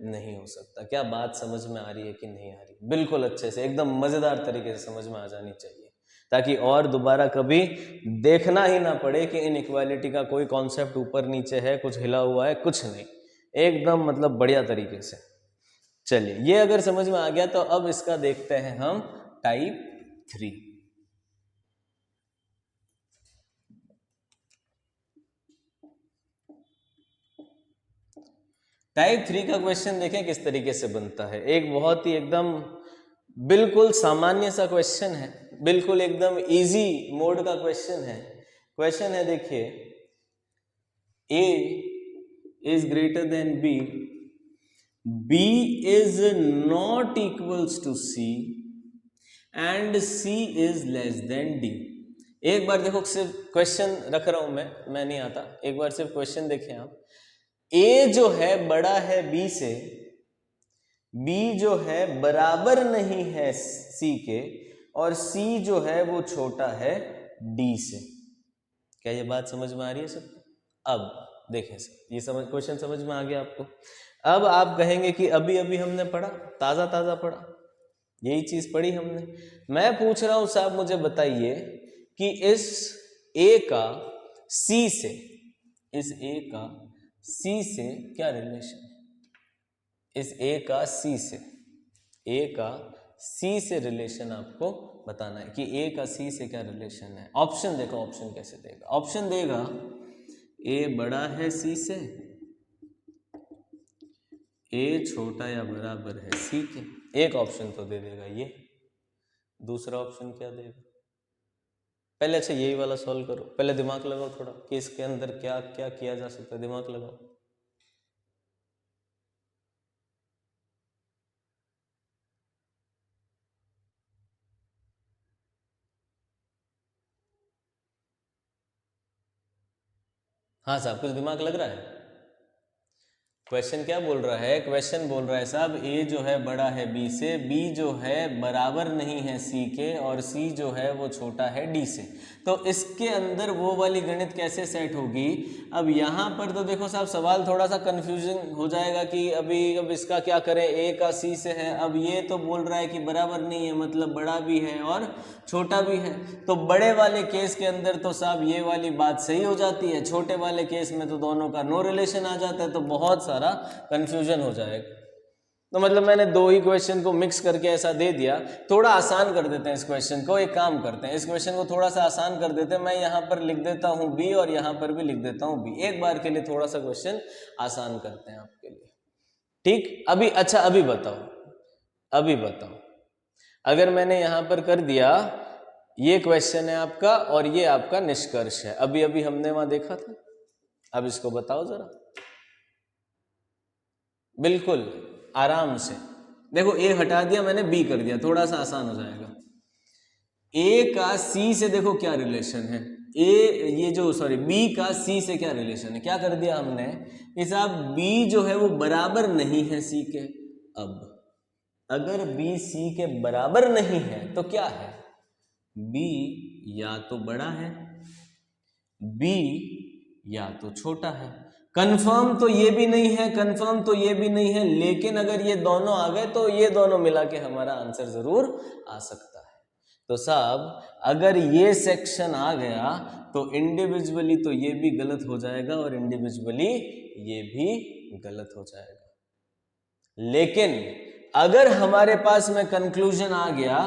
नहीं हो सकता। क्या बात समझ में आ रही है कि नहीं आ रही? बिल्कुल अच्छे से, एकदम मजेदार तरीके से समझ में आ जानी चाहिए, ताकि और दोबारा कभी देखना ही ना पड़े कि इनइक्वालिटी का कोई कॉन्सेप्ट ऊपर नीचे है, कुछ हिला हुआ है, कुछ नहीं, एकदम मतलब बढ़िया तरीके से। चलिए, ये अगर समझ में आ गया तो अब इसका देखते हैं हम टाइप 3। टाइप 3 का क्वेश्चन देखें किस तरीके से बनता है। एक बहुत ही एकदम बिल्कुल सामान्य सा क्वेश्चन है, बिल्कुल एकदम इजी मोड का क्वेश्चन है। क्वेश्चन है देखिए, A is greater than B, B is not equals to C and C is less than D। एक बार देखो, सिर्फ क्वेश्चन रख रहा हूं मैं नहीं आता, एक बार सिर्फ क्वेश्चन देखें आप। A जो है बड़ा है B से, B जो है बराबर नहीं है C के, और C जो है वो छोटा है D से। क्या ये बात समझ में आ रही है सबको? अब देखें सर, ये क्वेश्चन समझ में आ गया आपको। अब आप कहेंगे कि अभी अभी हमने पढ़ा, ताज़ा ताज़ा पढ़ा, यही चीज़ पढ़ी हमने। मैं पूछ रहा हूँ साहब, मुझे बताइए कि इस A का C से, इस A का C से क्या रिलेशन है? इस A का C से, A का C से रिलेशन आपको बताना है कि A का C से क्या रिलेशन है। ऑप्शन देखो, ऑप्शन कैसे देगा। ऑप्शन देगा A बड़ा है C से, A छोटा या बराबर है C के। एक ऑप्शन तो दे देगा ये। दूसरा ऑप्शन क्या देगा? पहले अच्छा यही वाला सॉल्व करो, पहले दिमाग लगाओ थोड़ा कि इसके अंदर क्या क्या किया जा सकता है। दिमाग लगाओ। हाँ साहब, कुछ दिमाग लग रहा है? क्वेश्चन क्या बोल रहा है? क्वेश्चन बोल रहा है साहब, A जो है बड़ा है B से, B जो है बराबर नहीं है C के, और C जो है वो छोटा है D से। तो इसके अंदर वो वाली गणित कैसे सेट होगी? अब यहाँ पर तो देखो साहब, सवाल थोड़ा सा कंफ्यूजन हो जाएगा कि अब इसका क्या करें। A का C से है, अब ये तो बोल रहा है कि बराबर नहीं है, मतलब बड़ा भी है और छोटा भी है। तो बड़े वाले केस के अंदर तो साहब ये वाली बात सही हो जाती है, छोटे वाले केस में तो दोनों का नो रिलेशन आ जाता है, तो बहुत सारा कंफ्यूजन हो जाएगा। तो मतलब मैंने दो ही क्वेश्चन को मिक्स करके ऐसा दे दिया। थोड़ा आसान कर देते हैं इस क्वेश्चन को। एक काम करते हैं, इस क्वेश्चन को थोड़ा सा आसान कर देते हैं। मैं यहाँ पर लिख देता हूँ B और यहाँ पर भी लिख देता हूँ B। एक बार के लिए थोड़ा सा क्वेश्चन आसान करते हैं आपके लिए, ठीक? अभी अच्छा, अभी बताओ, अगर मैंने यहाँ पर कर दिया, ये क्वेश्चन है आपका और ये आपका निष्कर्ष है। अभी अभी हमने वहां देखा था। अब इसको बताओ जरा, बिल्कुल आराम से। देखो A हटा दिया मैंने, B कर दिया, थोड़ा सा आसान हो जाएगा। A का C से देखो क्या रिलेशन है। B का C से क्या रिलेशन है? क्या कर दिया हमने कि साहब B जो है वो बराबर नहीं है C के। अब अगर B C के बराबर नहीं है तो क्या है? B या तो बड़ा है, B या तो छोटा है। कंफर्म तो ये भी नहीं है, कंफर्म तो ये भी नहीं है, लेकिन अगर ये दोनों आ गए तो ये दोनों मिला के हमारा आंसर जरूर आ सकता है। तो साहब अगर ये सेक्शन आ गया तो इंडिविजुअली तो ये भी गलत हो जाएगा और इंडिविजुअली ये भी गलत हो जाएगा। लेकिन अगर हमारे पास में कंक्लूजन आ गया,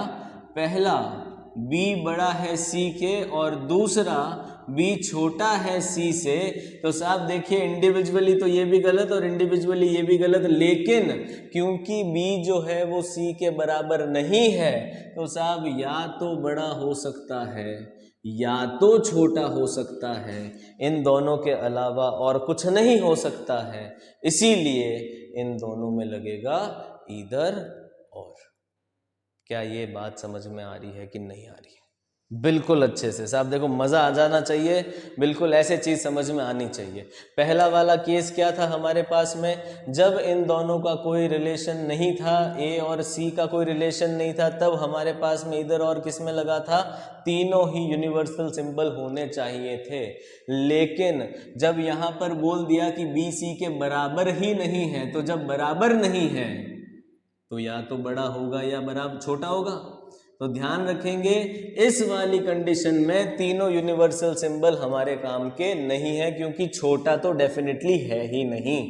पहला B बड़ा है C के और दूसरा B छोटा है C से, तो साहब देखिए इंडिविजुअली तो ये भी गलत और इंडिविजुअली ये भी गलत। लेकिन क्योंकि B जो है वो C के बराबर नहीं है, तो साहब या तो बड़ा हो सकता है या तो छोटा हो सकता है, इन दोनों के अलावा और कुछ नहीं हो सकता है। इसीलिए इन दोनों में लगेगा ईदर और। क्या ये बात समझ में आ रही है कि नहीं आ रही है? बिल्कुल अच्छे से साहब, देखो मज़ा आ जाना चाहिए, बिल्कुल ऐसे चीज़ समझ में आनी चाहिए। पहला वाला केस क्या था हमारे पास में? जब इन दोनों का कोई रिलेशन नहीं था, A और C का कोई रिलेशन नहीं था, तब हमारे पास में इधर और किस में लगा था? तीनों ही यूनिवर्सल सिंबल होने चाहिए थे। लेकिन जब यहाँ पर बोल दिया कि B C के बराबर ही नहीं है, तो जब बराबर नहीं है तो या तो बड़ा होगा या बराबर छोटा होगा। तो ध्यान रखेंगे, इस वाली कंडीशन में तीनों यूनिवर्सल सिंबल हमारे काम के नहीं है, क्योंकि छोटा तो डेफिनेटली है ही नहीं।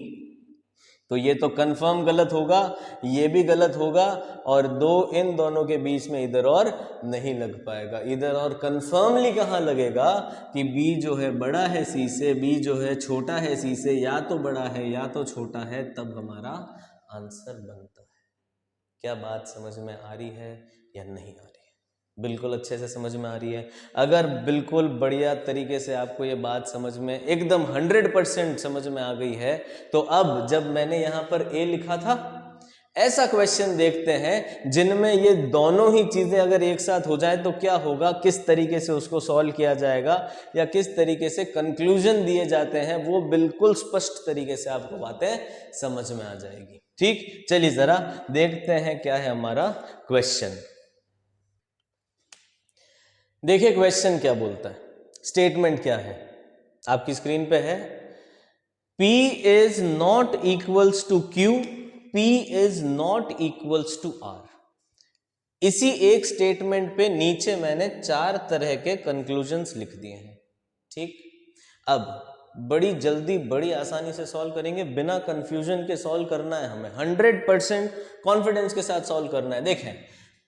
तो ये तो कंफर्म गलत होगा, ये भी गलत होगा, और इन दोनों के बीच में इधर और नहीं लग पाएगा। इधर और कंफर्मली कहाँ लगेगा कि B जो है बड़ा है C से, B जो है छोटा है C से, या तो बड़ा है या तो छोटा है, तब हमारा आंसर बनता है। क्या बात समझ में आ रही है या नहीं आ रही है? बिल्कुल अच्छे से समझ में आ रही है। अगर बिल्कुल बढ़िया तरीके से आपको ये बात समझ में एकदम 100% समझ में आ गई है, तो अब जब मैंने यहाँ पर A लिखा था, ऐसा क्वेश्चन देखते हैं जिनमें ये दोनों ही चीजें अगर एक साथ हो जाए तो क्या होगा, किस तरीके से उसको सॉल्व किया जाएगा या किस तरीके से कंक्लूजन दिए जाते हैं, वो बिल्कुल स्पष्ट तरीके से आपको बातें समझ में आ जाएगी। ठीक, चलिए जरा देखते हैं क्या है हमारा क्वेश्चन। देखिए क्वेश्चन क्या बोलता है, स्टेटमेंट क्या है, आपकी स्क्रीन पे है। P is not equals to Q, P is not equals to R। इसी एक स्टेटमेंट पे नीचे मैंने 4 तरह के कंक्लूजन्स लिख दिए हैं। ठीक, अब बड़ी जल्दी बड़ी आसानी से सॉल्व करेंगे, बिना कंफ्यूजन के सॉल्व करना है हमें, 100% कॉन्फिडेंस के साथ सॉल्व करना है। देखें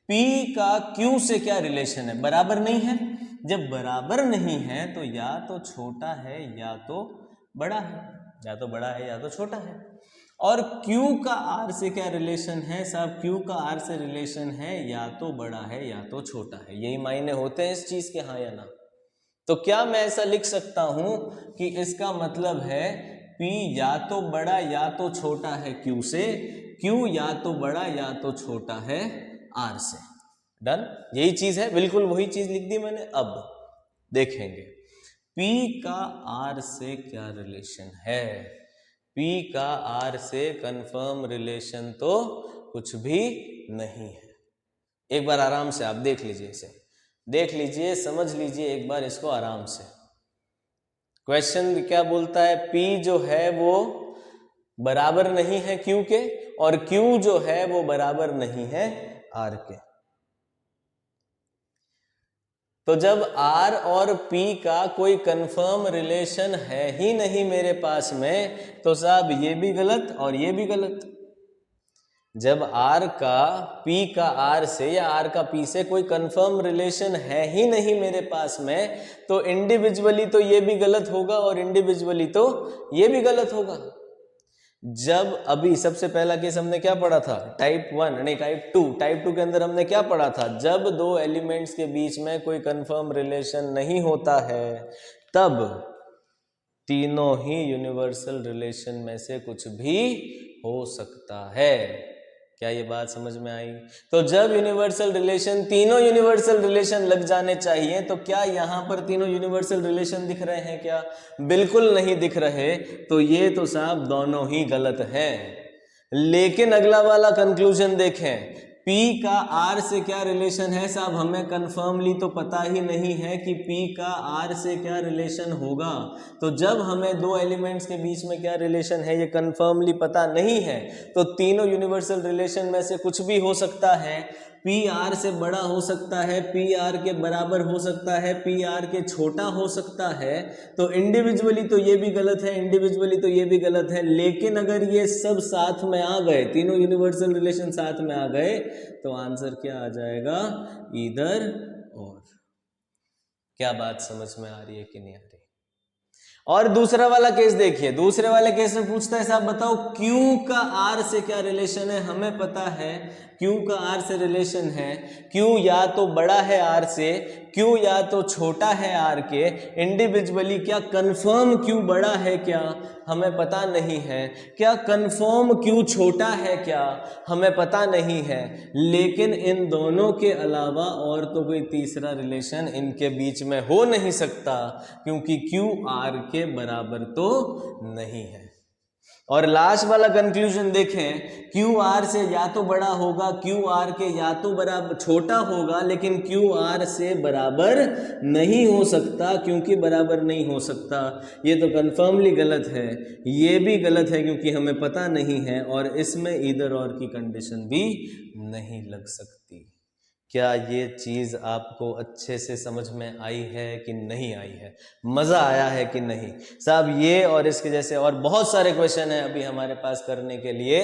P का Q से क्या रिलेशन है, बराबर नहीं है। जब बराबर नहीं है तो या तो छोटा है या तो बड़ा है, या तो बड़ा है या तो छोटा है। और Q का R से क्या रिलेशन है साहब, Q का R से रिलेशन है या तो बड़ा है या तो छोटा है। यही मायने होते हैं इस चीज के, हाँ या ना। तो क्या मैं ऐसा लिख सकता हूं कि इसका मतलब है P या तो बड़ा या तो छोटा है Q से, Q या तो बड़ा या तो छोटा है R से। डन, यही चीज है, बिल्कुल वही चीज लिख दी मैंने। अब देखेंगे P का R से क्या रिलेशन है। P का R से कंफर्म रिलेशन तो कुछ भी नहीं है। एक बार आराम से आप देख लीजिए, इसे देख लीजिए, समझ लीजिए एक बार इसको आराम से। क्वेश्चन क्या बोलता है, P जो है वो बराबर नहीं है Q के, और Q जो है वो बराबर नहीं है R के। तो जब R और P का कोई कंफर्म रिलेशन है ही नहीं मेरे पास में, तो साहब ये भी गलत और ये भी गलत। जब R का P का R से या R का P से कोई कंफर्म रिलेशन है ही नहीं मेरे पास में, तो इंडिविजुअली तो ये भी गलत होगा और इंडिविजुअली तो ये भी गलत होगा। जब अभी सबसे पहला केस हमने क्या पढ़ा था, टाइप 1 नहीं टाइप 2, टाइप 2 के अंदर हमने क्या पढ़ा था, जब दो एलिमेंट्स के बीच में कोई कंफर्म रिलेशन नहीं होता है तब तीनों ही यूनिवर्सल रिलेशन में से कुछ भी हो सकता है। क्या ये बात समझ में आई? तो जब यूनिवर्सल रिलेशन, तीनों यूनिवर्सल रिलेशन लग जाने चाहिए, तो क्या यहां पर तीनों यूनिवर्सल रिलेशन दिख रहे हैं क्या? बिल्कुल नहीं दिख रहे। तो ये तो साहब दोनों ही गलत हैं। लेकिन अगला वाला कंक्लूजन देखें, P का R से क्या रिलेशन है साहब, हमें कंफर्मली तो पता ही नहीं है कि P का R से क्या रिलेशन होगा। तो जब हमें दो एलिमेंट्स के बीच में क्या रिलेशन है ये कंफर्मली पता नहीं है, तो तीनों यूनिवर्सल रिलेशन में से कुछ भी हो सकता है। P R से बड़ा हो सकता है, P R के बराबर हो सकता है, P R के छोटा हो सकता है। तो इंडिविजुअली तो ये भी गलत है, इंडिविजुअली तो ये भी गलत है। लेकिन अगर ये सब साथ में आ गए, तीनों यूनिवर्सल रिलेशन साथ में आ गए, तो आंसर क्या आ जाएगा, ईदर और। क्या बात समझ में आ रही है कि नहीं आ रही? और दूसरा वाला केस देखिए, दूसरे वाले केस में पूछता है साहब बताओ Q का R से क्या रिलेशन है। हमें पता है Q का R से रिलेशन है, Q या तो बड़ा है R से, Q या तो छोटा है R के। इंडिविजुअली क्या कंफर्म Q बड़ा है क्या, हमें पता नहीं है। क्या कंफर्म Q छोटा है क्या, हमें पता नहीं है। लेकिन इन दोनों के अलावा और तो कोई तीसरा रिलेशन इनके बीच में हो नहीं सकता, क्योंकि Q R के बराबर तो नहीं है। और लास्ट वाला कंक्लूजन देखें, Q R से या तो बड़ा होगा, Q R के या तो बराबर छोटा होगा, लेकिन Q R से बराबर नहीं हो सकता। क्योंकि बराबर नहीं हो सकता, ये तो कंफर्मली गलत है। ये भी गलत है क्योंकि हमें पता नहीं है, और इसमें ईदर और की कंडीशन भी नहीं लग सकती। क्या ये चीज़ आपको अच्छे से समझ में आई है कि नहीं आई है, मज़ा आया है कि नहीं साहब। ये और इसके जैसे और बहुत सारे क्वेश्चन हैं अभी हमारे पास करने के लिए।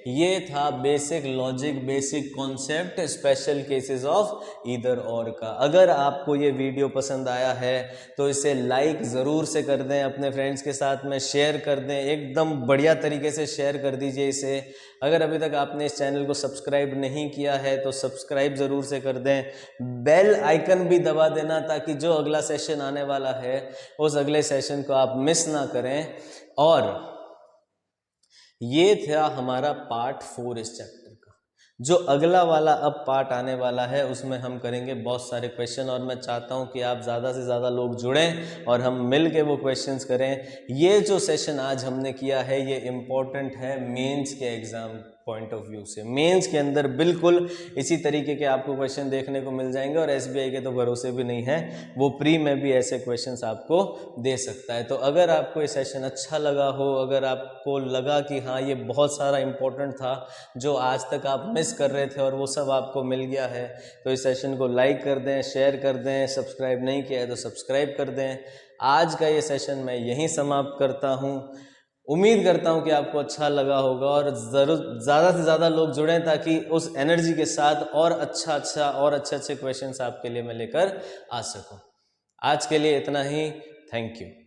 ये था basic logic, basic concept, special cases of either और का। अगर आपको ये वीडियो पसंद आया है तो इसे लाइक ज़रूर से कर दें, अपने फ्रेंड्स के साथ में शेयर कर दें, एकदम बढ़िया तरीके से शेयर कर दीजिए इसे। अगर अभी तक आपने इस चैनल को सब्सक्राइब नहीं किया है तो सब्सक्राइब ज़रूर से कर दें, बेल आइकन भी दबा देना ताकि जो अगला सेशन आने वाला है उस अगले सेशन को आप मिस ना करें। और ये था हमारा पार्ट 4 इस चैप्टर का। जो अगला वाला अब पार्ट आने वाला है उसमें हम करेंगे बहुत सारे क्वेश्चन, और मैं चाहता हूं कि आप ज़्यादा से ज़्यादा लोग जुड़ें और हम मिल के वो क्वेश्चंस करें। ये जो सेशन आज हमने किया है ये इम्पोर्टेंट है मेंस के एग्ज़ाम पॉइंट ऑफ व्यू से। मेंस के अंदर बिल्कुल इसी तरीके के आपको क्वेश्चन देखने को मिल जाएंगे, और एसबीआई के तो भरोसे भी नहीं है, वो प्री में भी ऐसे क्वेश्चंस आपको दे सकता है। तो अगर आपको ये सेशन अच्छा लगा हो, अगर आपको लगा कि हाँ ये बहुत सारा इंपॉर्टेंट था जो आज तक आप मिस कर रहे थे और वो सब आपको मिल गया है, तो इस सेशन को लाइक कर दें, शेयर कर दें, सब्सक्राइब नहीं किया है तो सब्सक्राइब कर दें। आज का ये सेशन मैं यहीं समाप्त करता हूँ। उम्मीद करता हूं कि आपको अच्छा लगा होगा, और ज़रूर ज़्यादा से ज़्यादा लोग जुड़ें ताकि उस एनर्जी के साथ और अच्छे क्वेश्चंस आपके लिए मैं लेकर आ सकूं। आज के लिए इतना ही। Thank you.